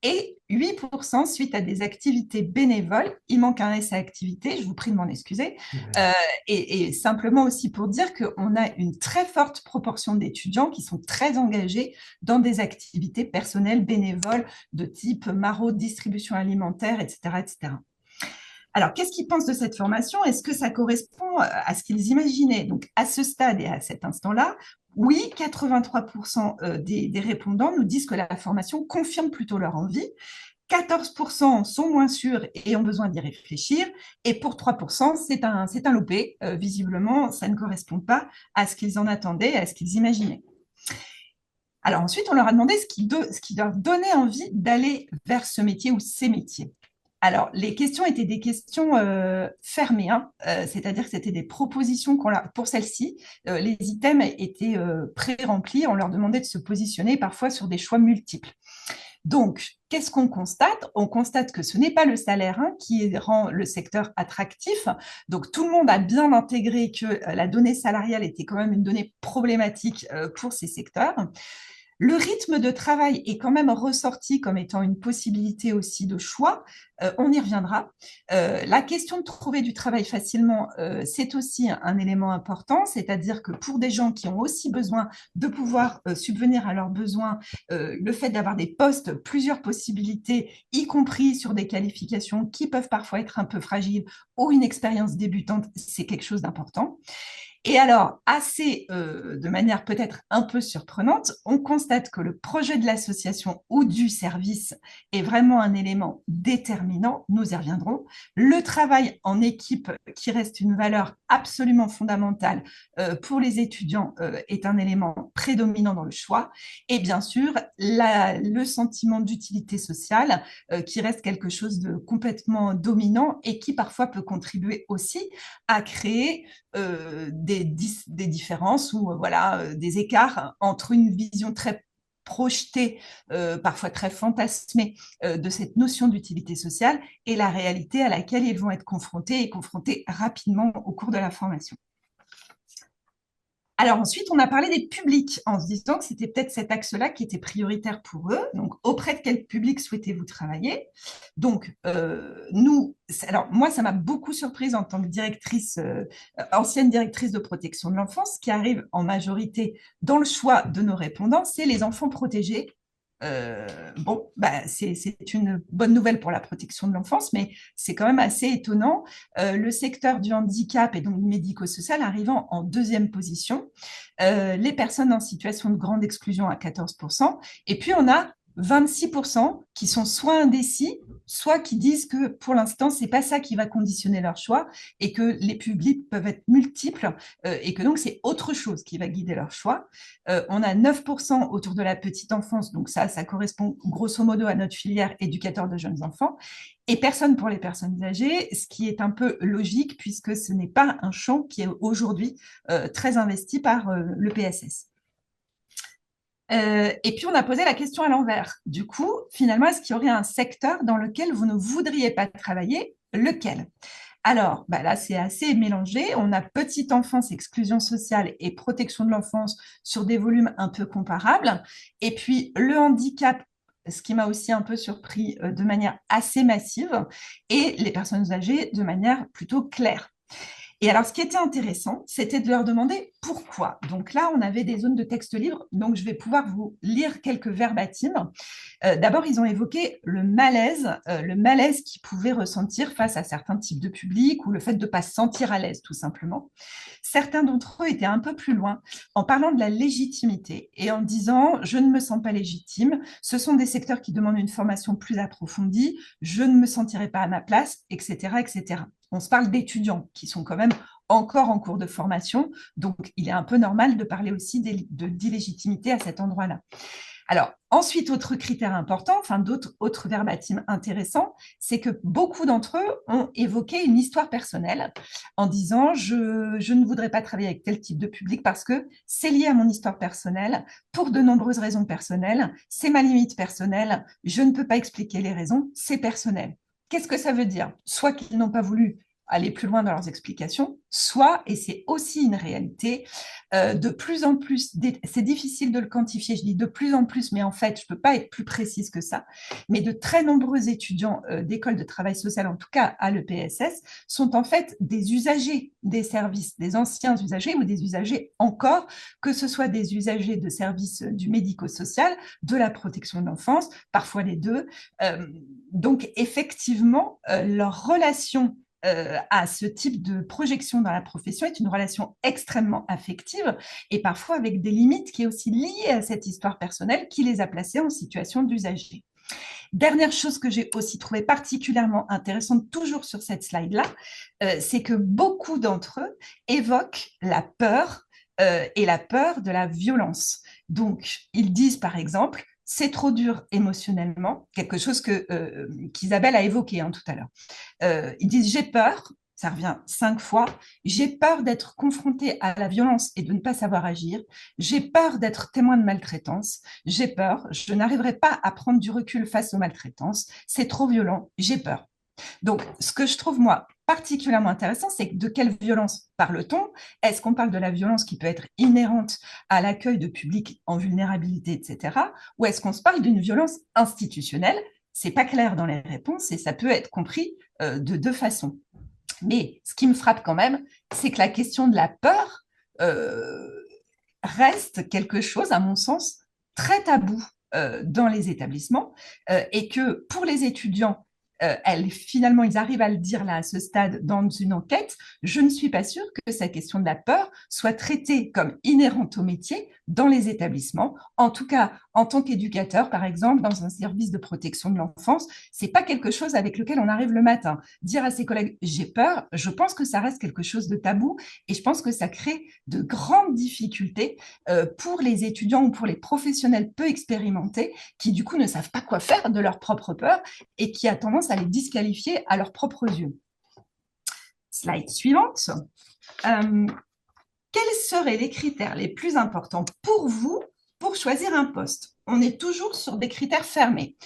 Et 8% suite à des activités bénévoles. Il manque un S à activité, je vous prie de m'en excuser. Euh, et simplement aussi pour dire qu'on a une très forte proportion d'étudiants qui sont très engagés dans des activités personnelles bénévoles de type maraude, distribution alimentaire, etc., etc. Alors, qu'est-ce qu'ils pensent de cette formation? Est-ce que ça correspond à ce qu'ils imaginaient? Donc, à ce stade et à cet instant-là, oui, 83% des répondants nous disent que la formation confirme plutôt leur envie. 14% sont moins sûrs et ont besoin d'y réfléchir. Et pour 3%, c'est un loupé. Visiblement, ça ne correspond pas à ce qu'ils en attendaient, à ce qu'ils imaginaient. Alors ensuite, on leur a demandé ce qui leur donnait envie d'aller vers ce métier ou ces métiers. Alors, les questions étaient des questions fermées, hein, c'est-à-dire que c'était des propositions pour celles-ci. Les items étaient pré-remplis, on leur demandait de se positionner parfois sur des choix multiples. Donc, qu'est-ce qu'on constate? On constate que ce n'est pas le salaire qui rend le secteur attractif. Donc, tout le monde a bien intégré que la donnée salariale était quand même une donnée problématique pour ces secteurs. Le rythme de travail est quand même ressorti comme étant une possibilité aussi de choix. On y reviendra. La question de trouver du travail facilement, c'est aussi un élément important, c'est-à-dire que pour des gens qui ont aussi besoin de pouvoir subvenir à leurs besoins, le fait d'avoir des postes, plusieurs possibilités, y compris sur des qualifications qui peuvent parfois être un peu fragiles ou une expérience débutante, c'est quelque chose d'important. Et alors, de manière peut-être un peu surprenante, on constate que le projet de l'association ou du service est vraiment un élément déterminant, nous y reviendrons. Le travail en équipe, qui reste une valeur absolument fondamentale pour les étudiants, est un élément prédominant dans le choix. Et bien sûr, le sentiment d'utilité sociale, qui reste quelque chose de complètement dominant et qui parfois peut contribuer aussi à créer des différences ou voilà, des écarts entre une vision très projetée, parfois très fantasmée de cette notion d'utilité sociale et la réalité à laquelle ils vont être confrontés et confrontés rapidement au cours de la formation. Alors ensuite, on a parlé des publics en se disant que c'était peut-être cet axe-là qui était prioritaire pour eux. Donc, auprès de quel public souhaitez-vous travailler? Donc, alors moi, ça m'a beaucoup surprise en tant que directrice, ancienne directrice de protection de l'enfance, qui arrive en majorité dans le choix de nos répondants, c'est les enfants protégés. Bon, bah, c'est une bonne nouvelle pour la protection de l'enfance, mais c'est quand même assez étonnant. Le secteur du handicap et donc médico-social arrivant en deuxième position, les personnes en situation de grande exclusion à 14%, et puis on a 26% qui sont soit indécis, soit qui disent que pour l'instant, c'est pas ça qui va conditionner leur choix et que les publics peuvent être multiples et que donc c'est autre chose qui va guider leur choix. On a 9% autour de la petite enfance, donc ça correspond grosso modo à notre filière éducateur de jeunes enfants, et personne pour les personnes âgées, ce qui est un peu logique puisque ce n'est pas un champ qui est aujourd'hui très investi par le PSS. Et puis, on a posé la question à l'envers. Du coup, finalement, est-ce qu'il y aurait un secteur dans lequel vous ne voudriez pas travailler? Lequel? Alors, bah là, c'est assez mélangé. On a petite enfance, exclusion sociale et protection de l'enfance sur des volumes un peu comparables. Et puis, le handicap, ce qui m'a aussi un peu surpris de manière assez massive, et les personnes âgées de manière plutôt claire. Et alors, ce qui était intéressant, c'était de leur demander pourquoi. Donc là, on avait des zones de texte libre, donc je vais pouvoir vous lire quelques verbatims. D'abord, ils ont évoqué le malaise qu'ils pouvaient ressentir face à certains types de publics ou le fait de ne pas se sentir à l'aise, tout simplement. Certains d'entre eux étaient un peu plus loin en parlant de la légitimité et en disant « je ne me sens pas légitime, ce sont des secteurs qui demandent une formation plus approfondie, je ne me sentirai pas à ma place, etc. etc. » On se parle d'étudiants qui sont quand même encore en cours de formation, donc il est un peu normal de parler aussi d'illégitimité à cet endroit-là. Alors, ensuite, autre critère important, enfin autres verbatims intéressants, c'est que beaucoup d'entre eux ont évoqué une histoire personnelle en disant je ne voudrais pas travailler avec tel type de public parce que c'est lié à mon histoire personnelle, pour de nombreuses raisons personnelles, c'est ma limite personnelle, je ne peux pas expliquer les raisons, c'est personnel. Qu'est-ce que ça veut dire? Soit qu'ils n'ont pas voulu aller plus loin dans leurs explications, soit, et c'est aussi une réalité, de plus en plus, c'est difficile de le quantifier, je dis de plus en plus, mais en fait, je ne peux pas être plus précise que ça, mais de très nombreux étudiants d'école de travail social, en tout cas à l'EPSS, sont en fait des usagers des services, des anciens usagers ou des usagers encore, que ce soit des usagers de services du médico-social, de la protection de l'enfance, parfois les deux. Donc, effectivement, leur relation à ce type de projection dans la profession est une relation extrêmement affective et parfois avec des limites qui est aussi liée à cette histoire personnelle qui les a placés en situation d'usager. Dernière chose que j'ai aussi trouvé particulièrement intéressante, toujours sur cette slide-là, c'est que beaucoup d'entre eux évoquent la peur et la peur de la violence. Donc, ils disent par exemple, c'est trop dur émotionnellement, quelque chose qu'Isabelle a évoqué tout à l'heure. Ils disent j'ai peur, ça revient 5 fois, j'ai peur d'être confronté à la violence et de ne pas savoir agir, j'ai peur d'être témoin de maltraitance, j'ai peur, je n'arriverai pas à prendre du recul face aux maltraitances, c'est trop violent, j'ai peur. Donc, ce que je trouve, moi, particulièrement intéressant, c'est de quelle violence parle-t-on? Est-ce qu'on parle de la violence qui peut être inhérente à l'accueil de publics en vulnérabilité, etc. Ou est-ce qu'on se parle d'une violence institutionnelle? C'est pas clair dans les réponses et ça peut être compris de deux façons. Mais ce qui me frappe quand même, c'est que la question de la peur euh, reste quelque chose, à mon sens, très tabou dans les établissements et que pour les étudiants, finalement, ils arrivent à le dire là à ce stade dans une enquête. Je ne suis pas sûre que cette question de la peur soit traitée comme inhérente au métier dans les établissements. En tout cas, en tant qu'éducateur, par exemple, dans un service de protection de l'enfance, c'est pas quelque chose avec lequel on arrive le matin. Dire à ses collègues j'ai peur, je pense que ça reste quelque chose de tabou et je pense que ça crée de grandes difficultés pour les étudiants ou pour les professionnels peu expérimentés qui du coup ne savent pas quoi faire de leur propre peur et qui a tendance à les disqualifier à leurs propres yeux. Slide suivante. Quels seraient les critères les plus importants pour vous pour choisir un poste? On est toujours sur des critères fermés.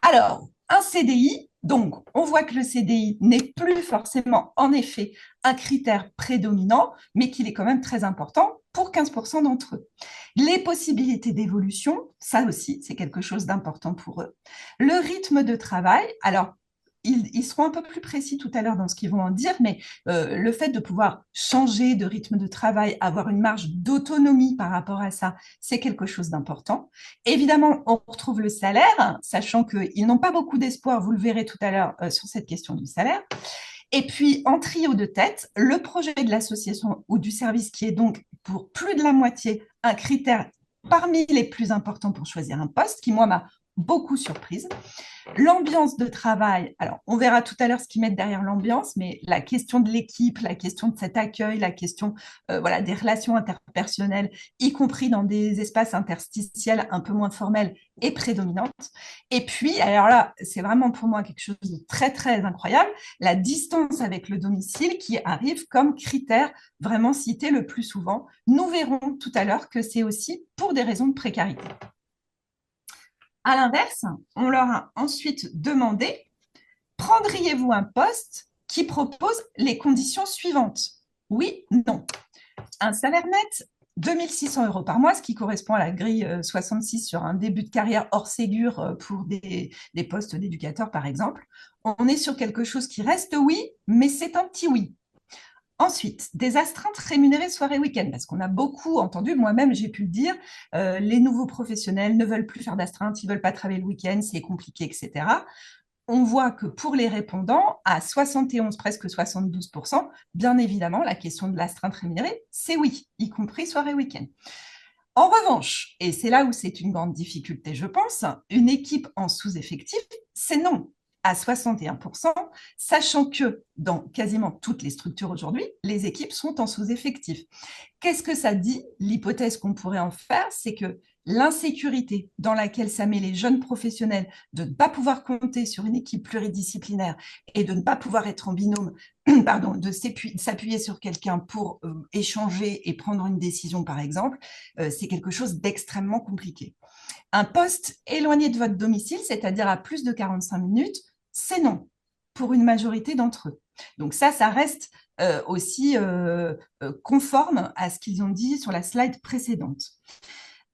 Alors, un CDI, donc on voit que le CDI n'est plus forcément en effet un critère prédominant, mais qu'il est quand même très important pour 15% d'entre eux. Les possibilités d'évolution, ça aussi, c'est quelque chose d'important pour eux. Le rythme de travail, alors ils seront un peu plus précis tout à l'heure dans ce qu'ils vont en dire, mais le fait de pouvoir changer de rythme de travail, avoir une marge d'autonomie par rapport à ça, c'est quelque chose d'important. Évidemment, on retrouve le salaire, sachant qu'ils n'ont pas beaucoup d'espoir, vous le verrez tout à l'heure sur cette question du salaire. Et puis, en trio de tête, le projet de l'association ou du service qui est donc pour plus de la moitié un critère parmi les plus importants pour choisir un poste, qui moi m'a beaucoup surprise. L'ambiance de travail, alors on verra tout à l'heure ce qu'ils mettent derrière l'ambiance, mais la question de l'équipe, la question de cet accueil, la question voilà, des relations interpersonnelles, y compris dans des espaces interstitiels un peu moins formels, est prédominante. Et puis, alors là, c'est vraiment pour moi quelque chose de très, très incroyable, la distance avec le domicile qui arrive comme critère vraiment cité le plus souvent. Nous verrons tout à l'heure que c'est aussi pour des raisons de précarité. À l'inverse, on leur a ensuite demandé, prendriez-vous un poste qui propose les conditions suivantes? Oui, non. Un salaire net, 2600 euros par mois, ce qui correspond à la grille 66 sur un début de carrière hors Ségur pour des postes d'éducateur, par exemple. On est sur quelque chose qui reste oui, mais c'est un petit oui. Ensuite, des astreintes rémunérées soirée week-end, parce qu'on a beaucoup entendu, moi-même j'ai pu le dire, les nouveaux professionnels ne veulent plus faire d'astreintes, ils ne veulent pas travailler le week-end, c'est compliqué, etc. On voit que pour les répondants, à 71, presque 72%, bien évidemment, la question de l'astreinte rémunérée, c'est oui, y compris soirée week-end. En revanche, et c'est là où c'est une grande difficulté, je pense, une équipe en sous-effectif, c'est non à 61%, sachant que dans quasiment toutes les structures aujourd'hui, les équipes sont en sous-effectif. Qu'est-ce que ça dit? L'hypothèse qu'on pourrait en faire, c'est que l'insécurité dans laquelle ça met les jeunes professionnels de ne pas pouvoir compter sur une équipe pluridisciplinaire et de ne pas pouvoir être en binôme, pardon, de s'appuyer sur quelqu'un pour échanger et prendre une décision, par exemple, c'est quelque chose d'extrêmement compliqué. Un poste éloigné de votre domicile, c'est-à-dire à plus de 45 minutes, c'est non pour une majorité d'entre eux. Donc ça reste aussi conforme à ce qu'ils ont dit sur la slide précédente.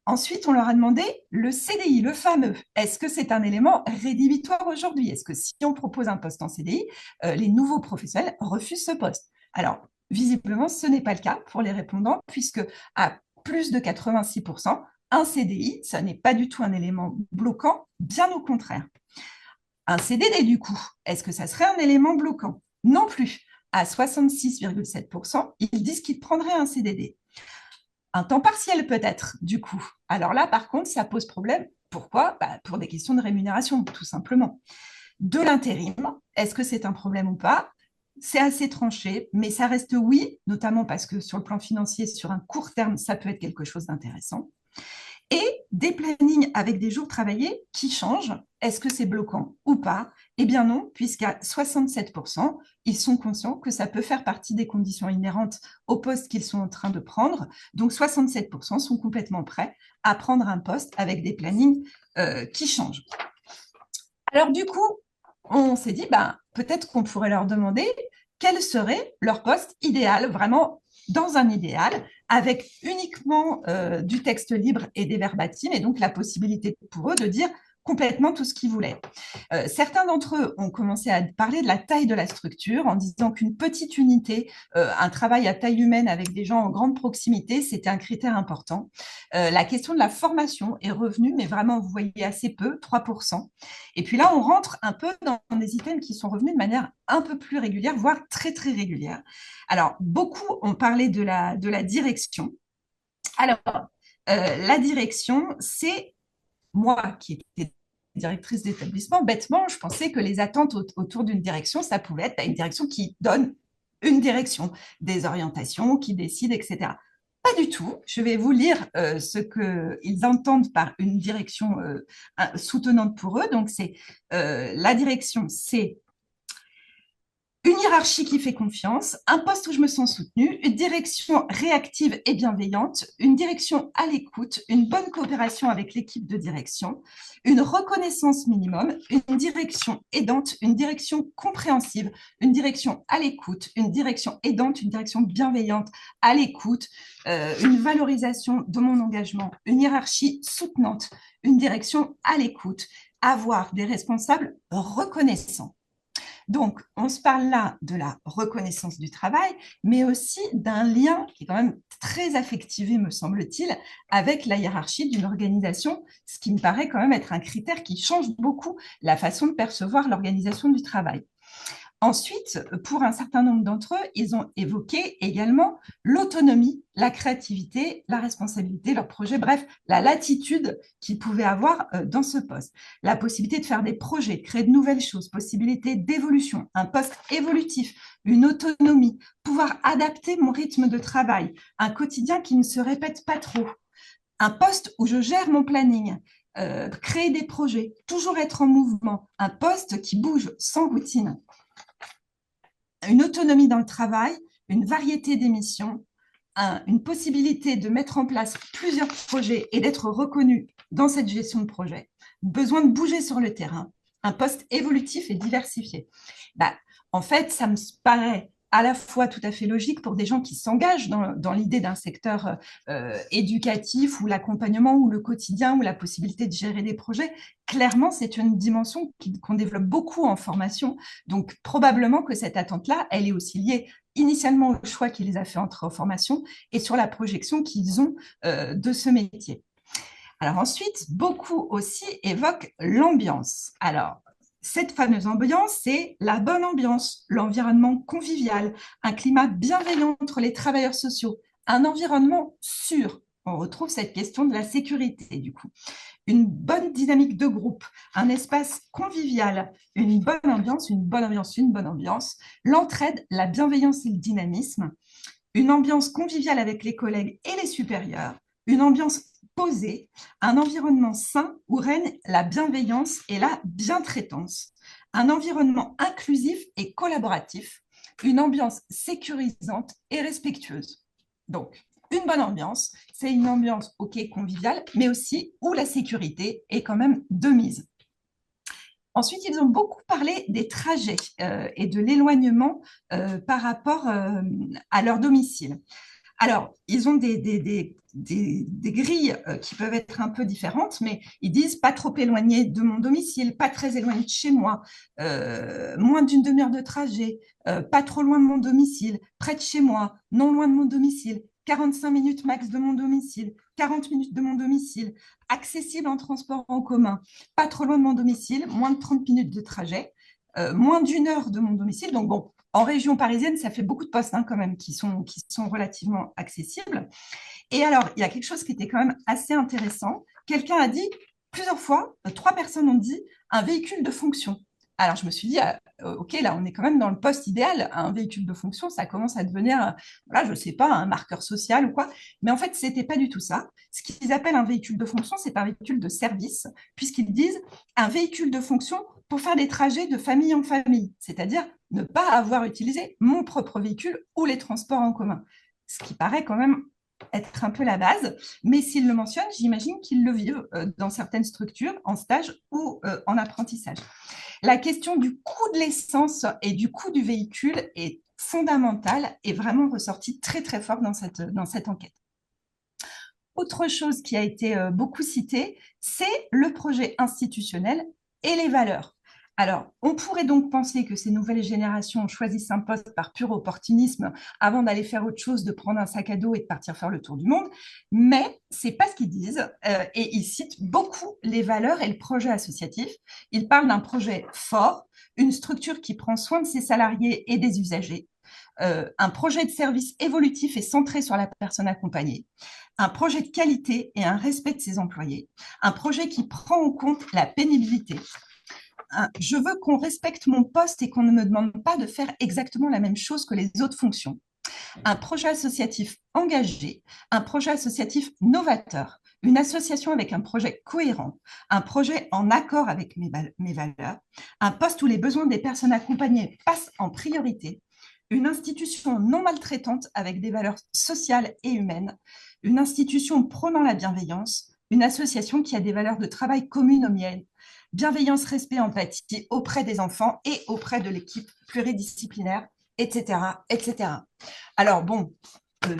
Ensuite, on leur a demandé le CDI, le fameux. Est-ce que c'est un élément rédhibitoire aujourd'hui? Est-ce que si on propose un poste en CDI, les nouveaux professionnels refusent ce poste? Alors, visiblement, ce n'est pas le cas pour les répondants, puisque à plus de 86%, un CDI, ça n'est pas du tout un élément bloquant, bien au contraire. Un CDD, du coup, est-ce que ça serait un élément bloquant? Non plus. À 66,7%, ils disent qu'ils prendraient un CDD. Un temps partiel peut-être, du coup. Alors là, par contre, ça pose problème. Pourquoi? Pour des questions de rémunération, tout simplement. De l'intérim, est-ce que c'est un problème ou pas? C'est assez tranché, mais ça reste oui, notamment parce que sur le plan financier, sur un court terme, ça peut être quelque chose d'intéressant. Et des plannings avec des jours travaillés qui changent. Est-ce que c'est bloquant ou pas? Eh bien non, puisqu'à 67%, ils sont conscients que ça peut faire partie des conditions inhérentes au poste qu'ils sont en train de prendre. Donc 67% sont complètement prêts à prendre un poste avec des plannings qui changent. Alors du coup, on s'est dit, peut-être qu'on pourrait leur demander quel serait leur poste idéal, vraiment dans un idéal, avec uniquement du texte libre et des verbatims, et donc la possibilité pour eux de dire complètement tout ce qu'ils voulaient. Certains d'entre eux ont commencé à parler de la taille de la structure en disant qu'une petite unité, un travail à taille humaine avec des gens en grande proximité, c'était un critère important. La question de la formation est revenue, mais vraiment, vous voyez assez peu, 3%. Et puis là, on rentre un peu dans des items qui sont revenus de manière un peu plus régulière, voire très, très régulière. Alors, beaucoup ont parlé de la direction. Alors, la direction, c'est moi qui étais directrice d'établissement, bêtement, je pensais que les attentes autour d'une direction, ça pouvait être une direction qui donne une direction, des orientations, qui décide, etc. Pas du tout. Je vais vous lire ce qu'ils entendent par une direction soutenante pour eux. Donc, c'est la direction, c'est une hiérarchie qui fait confiance, un poste où je me sens soutenue, une direction réactive et bienveillante, une direction à l'écoute, une bonne coopération avec l'équipe de direction, une reconnaissance minimum, une direction aidante, une direction compréhensive, une direction à l'écoute, une direction aidante, une direction bienveillante à l'écoute, une valorisation de mon engagement, une hiérarchie soutenante, une direction à l'écoute, avoir des responsables reconnaissants. Donc, on se parle là de la reconnaissance du travail, mais aussi d'un lien qui est quand même très affectivé, me semble-t-il, avec la hiérarchie d'une organisation, ce qui me paraît quand même être un critère qui change beaucoup la façon de percevoir l'organisation du travail. Ensuite, pour un certain nombre d'entre eux, ils ont évoqué également l'autonomie, la créativité, la responsabilité, leur projet, bref, la latitude qu'ils pouvaient avoir dans ce poste. La possibilité de faire des projets, de créer de nouvelles choses, possibilité d'évolution, un poste évolutif, une autonomie, pouvoir adapter mon rythme de travail, un quotidien qui ne se répète pas trop, un poste où je gère mon planning, créer des projets, toujours être en mouvement, un poste qui bouge sans routine, une autonomie dans le travail, une variété d'émissions, une possibilité de mettre en place plusieurs projets et d'être reconnu dans cette gestion de projet, besoin de bouger sur le terrain, un poste évolutif et diversifié. Bah, en fait, ça me paraît à la fois tout à fait logique pour des gens qui s'engagent dans l'idée d'un secteur éducatif ou l'accompagnement ou le quotidien ou la possibilité de gérer des projets. Clairement, c'est une dimension qu'on développe beaucoup en formation. Donc, probablement que cette attente-là, elle est aussi liée initialement au choix qui les a fait entrer en formation et sur la projection qu'ils ont de ce métier. Alors ensuite, beaucoup aussi évoquent l'ambiance. Alors, cette fameuse ambiance, c'est la bonne ambiance, l'environnement convivial, un climat bienveillant entre les travailleurs sociaux, un environnement sûr. On retrouve cette question de la sécurité, du coup. Une bonne dynamique de groupe, un espace convivial, une bonne ambiance, une bonne ambiance, une bonne ambiance, l'entraide, la bienveillance et le dynamisme, une ambiance conviviale avec les collègues et les supérieurs, une ambiance posée, un environnement sain où règne la bienveillance et la bientraitance, un environnement inclusif et collaboratif, une ambiance sécurisante et respectueuse. Donc, une bonne ambiance, c'est une ambiance, ok, conviviale, mais aussi où la sécurité est quand même de mise. Ensuite, ils ont beaucoup parlé des trajets et de l'éloignement par rapport à leur domicile. Alors, ils ont des grilles qui peuvent être un peu différentes, mais ils disent pas trop éloigné de mon domicile, pas très éloigné de chez moi, moins d'une demi-heure de trajet, pas trop loin de mon domicile, près de chez moi, non loin de mon domicile, 45 minutes max de mon domicile, 40 minutes de mon domicile, accessible en transport en commun, pas trop loin de mon domicile, moins de 30 minutes de trajet, moins d'une heure de mon domicile. Donc bon, en région parisienne, ça fait beaucoup de postes quand même qui sont relativement accessibles. Et alors, il y a quelque chose qui était quand même assez intéressant. Quelqu'un a dit plusieurs fois, 3 personnes ont dit un véhicule de fonction. Alors, je me suis dit, OK, là, on est quand même dans le poste idéal. Un véhicule de fonction, ça commence à devenir, voilà, je ne sais pas, un marqueur social ou quoi. Mais en fait, ce n'était pas du tout ça. Ce qu'ils appellent un véhicule de fonction, c'est un véhicule de service, puisqu'ils disent un véhicule de fonction pour faire des trajets de famille en famille, c'est-à-dire ne pas avoir utilisé mon propre véhicule ou les transports en commun. Ce qui paraît quand même être un peu la base, mais s'ils le mentionnent, j'imagine qu'ils le vivent dans certaines structures, en stage ou en apprentissage. La question du coût de l'essence et du coût du véhicule est fondamentale est vraiment ressortie très, très fort dans cette enquête. Autre chose qui a été beaucoup citée, c'est le projet institutionnel et les valeurs. Alors, on pourrait donc penser que ces nouvelles générations choisissent un poste par pur opportunisme avant d'aller faire autre chose, de prendre un sac à dos et de partir faire le tour du monde, mais c'est pas ce qu'ils disent et ils citent beaucoup les valeurs et le projet associatif. Ils parlent d'un projet fort, une structure qui prend soin de ses salariés et des usagers, un projet de service évolutif et centré sur la personne accompagnée, un projet de qualité et un respect de ses employés, un projet qui prend en compte la pénibilité. Je veux qu'on respecte mon poste et qu'on ne me demande pas de faire exactement la même chose que les autres fonctions. Un projet associatif engagé, un projet associatif novateur, une association avec un projet cohérent, un projet en accord avec mes valeurs, un poste où les besoins des personnes accompagnées passent en priorité, une institution non maltraitante avec des valeurs sociales et humaines, une institution prônant la bienveillance, une association qui a des valeurs de travail communes aux miennes, bienveillance, respect, empathie auprès des enfants et auprès de l'équipe pluridisciplinaire, etc., etc. Alors bon,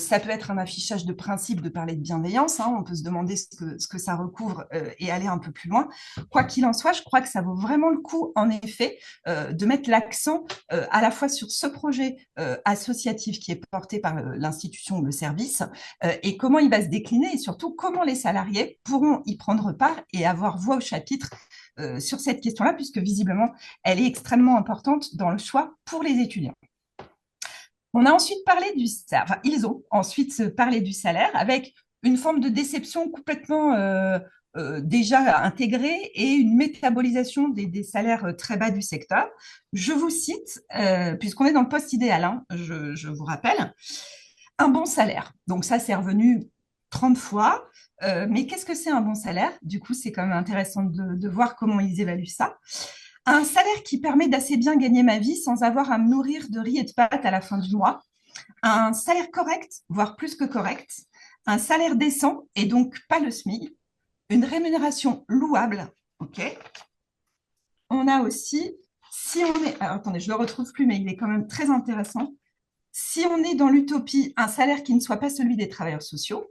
ça peut être un affichage de principe de parler de bienveillance, hein, on peut se demander ce que ça recouvre et aller un peu plus loin. Quoi qu'il en soit, je crois que ça vaut vraiment le coup, en effet, de mettre l'accent à la fois sur ce projet associatif qui est porté par l'institution ou le service et comment il va se décliner et surtout comment les salariés pourront y prendre part et avoir voix au chapitre sur cette question-là, puisque visiblement, elle est extrêmement importante dans le choix pour les étudiants. On a ensuite parlé du salaire, enfin, ils ont ensuite parlé du salaire avec une forme de déception complètement déjà intégrée et une métabolisation des salaires très bas du secteur. Je vous cite, puisqu'on est dans le poste idéal, hein, je vous rappelle, un bon salaire. Donc ça, c'est revenu 30 fois. Mais qu'est-ce que c'est un bon salaire? Du coup, c'est quand même intéressant de voir comment ils évaluent ça. Un salaire qui permet d'assez bien gagner ma vie sans avoir à me nourrir de riz et de pâtes à la fin du mois. Un salaire correct, voire plus que correct. Un salaire décent et donc pas le SMIC. Une rémunération louable. OK. On a aussi, si on est, alors attendez, je ne le retrouve plus, mais il est quand même très intéressant. Si on est dans l'utopie, un salaire qui ne soit pas celui des travailleurs sociaux.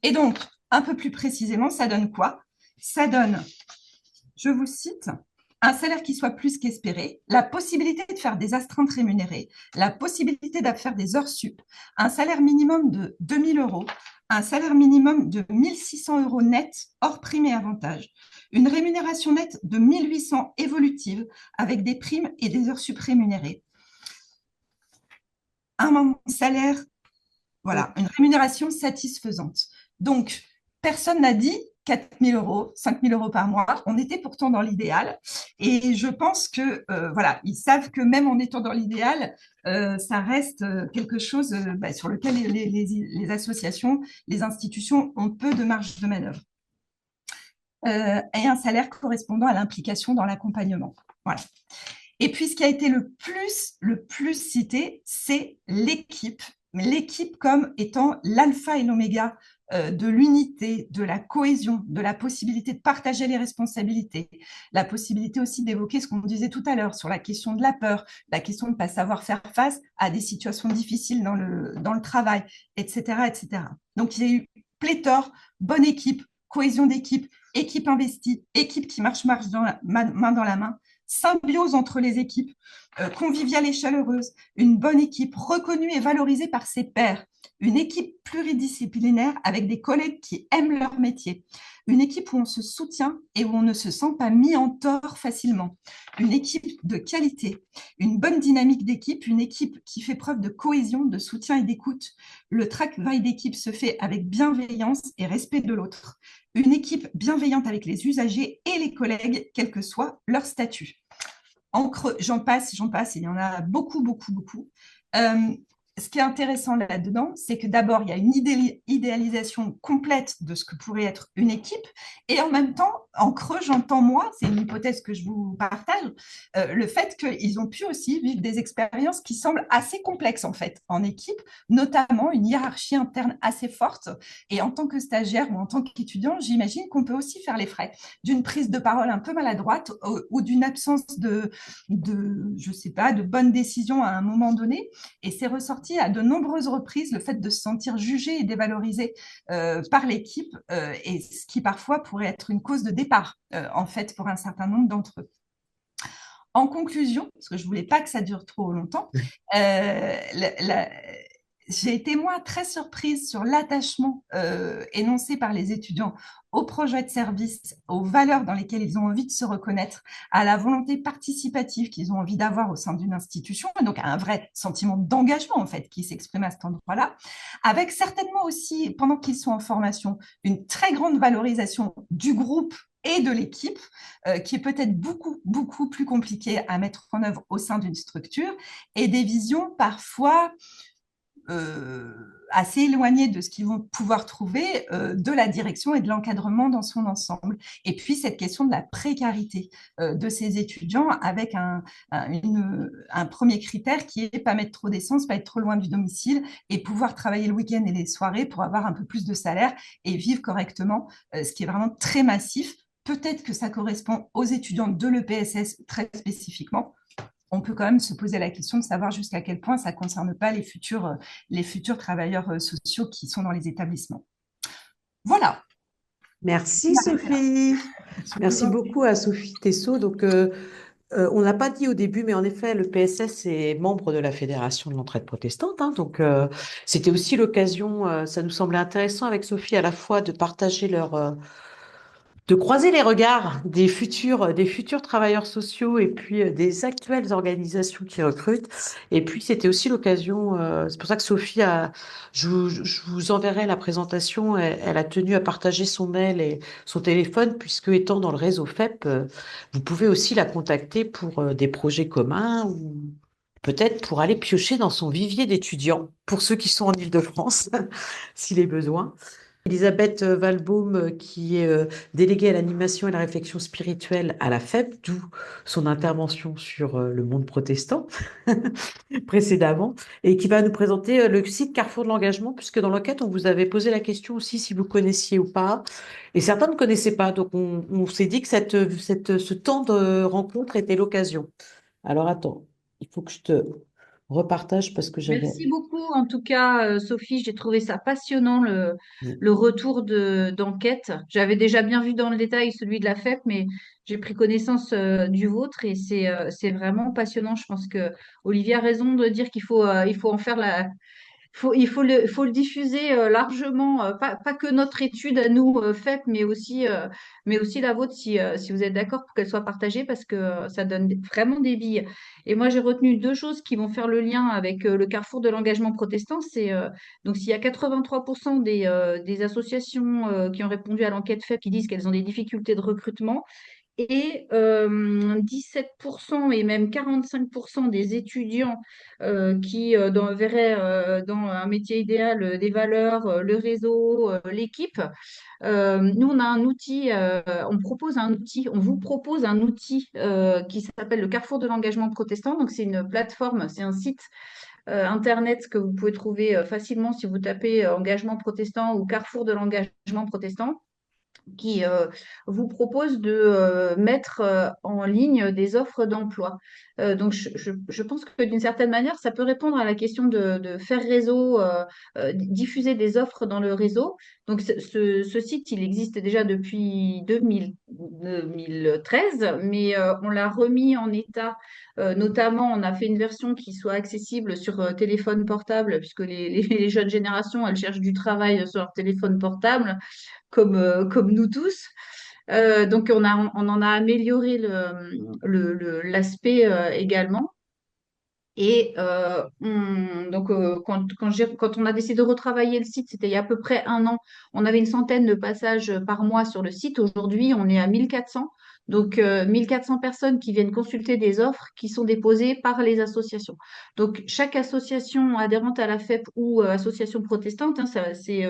Et donc, un peu plus précisément, ça donne quoi? Ça donne, je vous cite, un salaire qui soit plus qu'espéré, la possibilité de faire des astreintes rémunérées, la possibilité de faire des heures sup, un salaire minimum de 2 000 euros, un salaire minimum de 1 600 euros net hors primes et avantages, une rémunération nette de 1 800 évolutive avec des primes et des heures sup rémunérées, un salaire, voilà, une rémunération satisfaisante. Donc, personne n'a dit 4 000 euros, 5 000 euros par mois. On était pourtant dans l'idéal. Et je pense que, voilà, ils savent que même en étant dans l'idéal, ça reste quelque chose sur lequel les associations, les institutions ont peu de marge de manœuvre. Et un salaire correspondant à l'implication dans l'accompagnement. Voilà. Et puis, ce qui a été le plus cité, c'est l'équipe. L'équipe comme étant l'alpha et l'oméga de l'unité, de la cohésion, de la possibilité de partager les responsabilités, la possibilité aussi d'évoquer ce qu'on disait tout à l'heure sur la question de la peur, la question de ne pas savoir faire face à des situations difficiles dans le travail, etc., etc. Donc, il y a eu pléthore, bonne équipe, cohésion d'équipe, équipe investie, équipe qui marche main dans la main, symbiose entre les équipes, conviviale et chaleureuse, une bonne équipe reconnue et valorisée par ses pairs, une équipe pluridisciplinaire avec des collègues qui aiment leur métier, une équipe où on se soutient et où on ne se sent pas mis en tort facilement, une équipe de qualité, une bonne dynamique d'équipe, une équipe qui fait preuve de cohésion, de soutien et d'écoute. Le travail d'équipe se fait avec bienveillance et respect de l'autre. Une équipe bienveillante avec les usagers et les collègues, quel que soit leur statut. En creux, j'en passe, il y en a beaucoup, beaucoup, beaucoup. Ce qui est intéressant là-dedans, c'est que d'abord, il y a une idéalisation complète de ce que pourrait être une équipe, et en même temps, en creux, j'entends moi, c'est une hypothèse que je vous partage, le fait qu'ils ont pu aussi vivre des expériences qui semblent assez complexes en fait en équipe, notamment une hiérarchie interne assez forte. Et en tant que stagiaire ou en tant qu'étudiant, j'imagine qu'on peut aussi faire les frais d'une prise de parole un peu maladroite ou d'une absence je sais pas, de bonnes décisions à un moment donné. Et c'est ressorti à de nombreuses reprises le fait de se sentir jugé et dévalorisé par l'équipe, et ce qui parfois pourrait être une cause de départ, en fait, pour un certain nombre d'entre eux. En conclusion, parce que je ne voulais pas que ça dure trop longtemps, la, la, j'ai été moi très surprise sur l'attachement énoncé par les étudiants au projet de service, aux valeurs dans lesquelles ils ont envie de se reconnaître, à la volonté participative qu'ils ont envie d'avoir au sein d'une institution, et donc à un vrai sentiment d'engagement en fait qui s'exprime à cet endroit-là, avec certainement aussi, pendant qu'ils sont en formation, une très grande valorisation du groupe et de l'équipe, qui est peut-être beaucoup, beaucoup plus compliquée à mettre en œuvre au sein d'une structure, et des visions parfois assez éloignées de ce qu'ils vont pouvoir trouver de la direction et de l'encadrement dans son ensemble. Et puis cette question de la précarité de ces étudiants avec un premier critère qui est pas mettre trop d'essence, pas être trop loin du domicile et pouvoir travailler le week-end et les soirées pour avoir un peu plus de salaire et vivre correctement, ce qui est vraiment très massif. Peut-être que ça correspond aux étudiants de l'EPSS très spécifiquement. On peut quand même se poser la question de savoir jusqu'à quel point ça ne concerne pas les futurs travailleurs sociaux qui sont dans les établissements. Voilà. Merci Sophie. Merci beaucoup à Sophie Tessot. Donc, on n'a pas dit au début, mais en effet, le PSS est membre de la Fédération de l'entraide protestante, hein. Donc, c'était aussi l'occasion, ça nous semblait intéressant avec Sophie à la fois de partager de croiser les regards des futurs travailleurs sociaux et puis des actuelles organisations qui recrutent. Et puis, c'était aussi l'occasion, c'est pour ça que Sophie je vous enverrai la présentation, elle a tenu à partager son mail et son téléphone, puisque étant dans le réseau FEP, vous pouvez aussi la contacter pour des projets communs ou peut-être pour aller piocher dans son vivier d'étudiants, pour ceux qui sont en Île-de-France, s'il est besoin. Elisabeth Valbaum, qui est déléguée à l'animation et la réflexion spirituelle à la FEP, d'où son intervention sur le monde protestant précédemment, et qui va nous présenter le site Carrefour de l'engagement, puisque dans l'enquête, on vous avait posé la question aussi si vous connaissiez ou pas, et certains ne connaissaient pas, donc on s'est dit que ce temps de rencontre était l'occasion. Alors attends, il faut que je te repartage parce que j'avais... Merci beaucoup. En tout cas, Sophie, j'ai trouvé ça passionnant, le retour d'enquête. J'avais déjà bien vu dans le détail celui de la FEP, mais j'ai pris connaissance du vôtre et c'est vraiment passionnant. Je pense que Olivier a raison de dire il faut en faire il faut le diffuser largement, pas que notre étude à nous faite, mais aussi la vôtre si vous êtes d'accord pour qu'elle soit partagée parce que ça donne vraiment des billes. Et moi, j'ai retenu deux choses qui vont faire le lien avec le carrefour de l'engagement protestant. Donc s'il y a 83% des associations qui ont répondu à l'enquête FEP qui disent qu'elles ont des difficultés de recrutement, et 17% et même 45% des étudiants qui verraient dans un métier idéal des valeurs, le réseau, l'équipe. Nous, on a un outil, on vous propose un outil qui s'appelle le Carrefour de l'engagement protestant. Donc, c'est une plateforme, c'est un site internet que vous pouvez trouver facilement si vous tapez engagement protestant ou Carrefour de l'engagement protestant qui vous propose de mettre en ligne des offres d'emploi. Donc, je pense que d'une certaine manière, ça peut répondre à la question de faire réseau, diffuser des offres dans le réseau. Donc, ce site, il existe déjà depuis 2013, mais on l'a remis en état. Notamment, on a fait une version qui soit accessible sur téléphone portable, puisque les jeunes générations, elles cherchent du travail sur leur téléphone portable comme nous tous. Donc, on en a amélioré l'aspect également. Et quand on a décidé de retravailler le site, c'était il y a à peu près un an, on avait une centaine de passages par mois sur le site. Aujourd'hui, on est à 1400. Donc, 1400 personnes qui viennent consulter des offres qui sont déposées par les associations. Donc, chaque association adhérente à la FEP ou association protestante, hein, c'est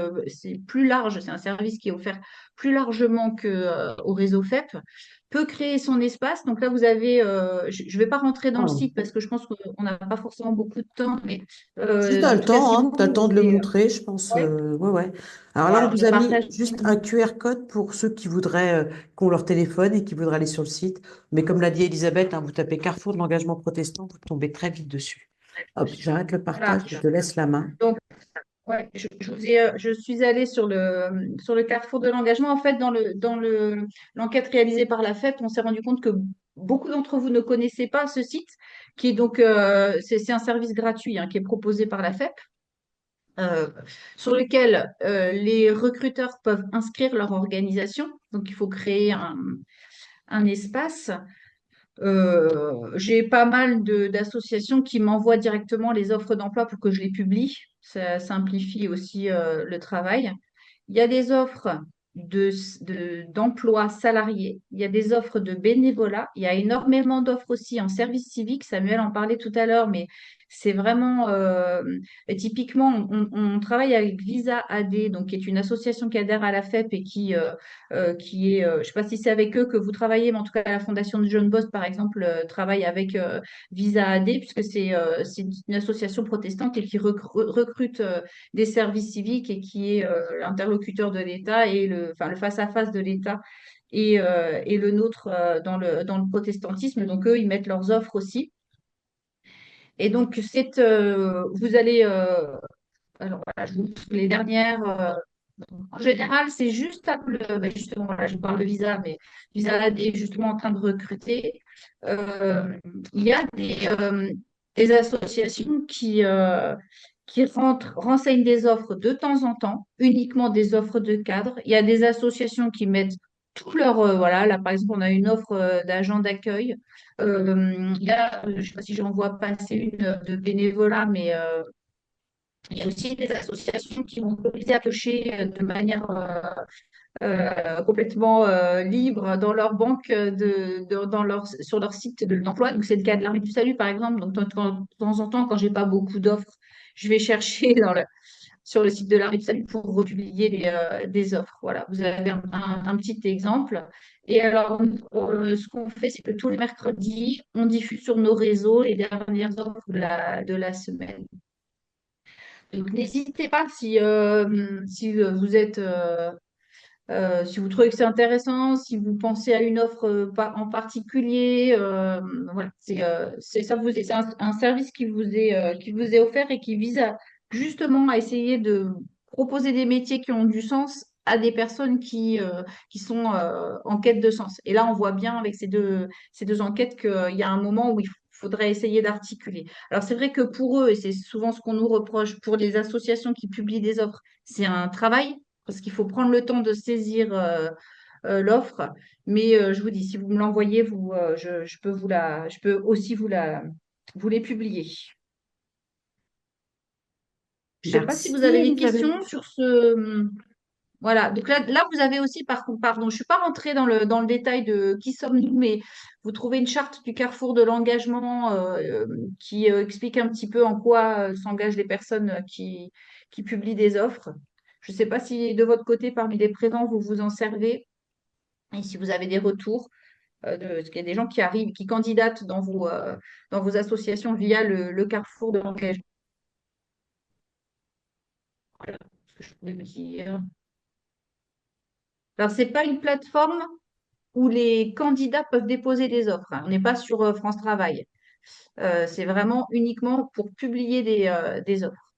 plus large, c'est un service qui est offert plus largement que, au réseau FEP, peut créer son espace. Donc là, vous avez, je ne vais pas rentrer dans le Ah. site parce que je pense qu'on n'a pas forcément beaucoup de temps, mais Si tu as en le tout cas, temps, si hein, vous tu as le temps de le voulez, montrer, je pense. ouais, Ouais, ouais. Alors là, on voilà, vous je a mis partage. juste un QR code pour ceux qui voudraient, qui ont leur téléphone et qui voudraient aller sur le site. Mais comme l'a dit Elisabeth, hein, vous tapez Carrefour de l'engagement protestant, vous tombez très vite dessus. Hop, j'arrête le Voilà. partage, je te laisse la main. Donc, ouais, je suis allée sur le carrefour de l'engagement. En fait, l'enquête réalisée par la FEP, on s'est rendu compte que beaucoup d'entre vous ne connaissaient pas ce site, qui est donc, c'est un service gratuit, hein, qui est proposé par la FEP, euh, sur lequel les recruteurs peuvent inscrire leur organisation. Donc, il faut créer un espace. J'ai pas mal d'associations qui m'envoient directement les offres d'emploi pour que je les publie. Ça simplifie aussi le travail. Il y a des offres d'emploi salarié, il y a des offres de bénévolat, il y a énormément d'offres aussi en service civique. Samuel en parlait tout à l'heure, mais c'est vraiment typiquement, on travaille avec Visa AD, donc qui est une association qui adhère à la FEP et qui est, je ne sais pas si c'est avec eux que vous travaillez, mais en tout cas la fondation de John Bost, par exemple, travaille avec Visa AD, puisque c'est une association protestante et qui recrute des services civiques et qui est l'interlocuteur de l'État et enfin, le face-à-face de l'État et le nôtre dans le protestantisme. Donc, eux, ils mettent leurs offres aussi. Et donc, vous allez, alors voilà, je vous montre les dernières. En général, c'est juste justement, voilà, je vous parle de Visa, mais Visa est justement en train de recruter. Euh, il y a des associations qui renseignent des offres de temps en temps, uniquement des offres de cadre. Il y a des associations qui mettent tout leur, voilà, là par exemple, on a une offre d'agent d'accueil. Il y a, je ne sais pas si j'en vois passer une de bénévolat, mais il y a aussi des associations qui vont autoriser à piocher de manière complètement libre dans leur banque, sur leur site d'emploi. Donc, c'est le cas de l'Armée du Salut, par exemple. Donc, de temps en temps, quand j'ai pas beaucoup d'offres, je vais chercher sur le site de l'Armée du Salut pour republier des offres. Voilà, vous avez un petit exemple. Et alors, ce qu'on fait, c'est que tous les mercredis, on diffuse sur nos réseaux les dernières offres de la semaine. Donc, n'hésitez pas si vous êtes, si vous trouvez que c'est intéressant, si vous pensez à une offre en particulier, voilà, c'est un service qui vous est offert et qui vise justement à essayer de proposer des métiers qui ont du sens à des personnes qui sont en quête de sens. Et là, on voit bien avec ces deux enquêtes qu'il y a un moment où il faudrait essayer d'articuler. Alors, c'est vrai que pour eux, et c'est souvent ce qu'on nous reproche, pour les associations qui publient des offres, c'est un travail parce qu'il faut prendre le temps de saisir l'offre. Mais je vous dis, si vous me l'envoyez, je peux aussi vous les publier. Je ne sais pas si vous Merci, avez des Elisabeth. questions sur voilà. Donc là, vous avez aussi, par contre, pardon, je ne suis pas rentrée dans le détail de qui sommes-nous, mais vous trouvez une charte du carrefour de l'engagement qui explique un petit peu en quoi s'engagent les personnes qui publient des offres. Je ne sais pas si de votre côté, parmi les présents, vous vous en servez et si vous avez des retours. Parce qu'il y a des gens qui arrivent, qui candidatent dans vos associations via le carrefour de l'engagement. Voilà ce que je voulais vous dire. Alors, ce n'est pas une plateforme où les candidats peuvent déposer des offres, hein. On n'est pas sur France Travail. C'est vraiment uniquement pour publier des offres.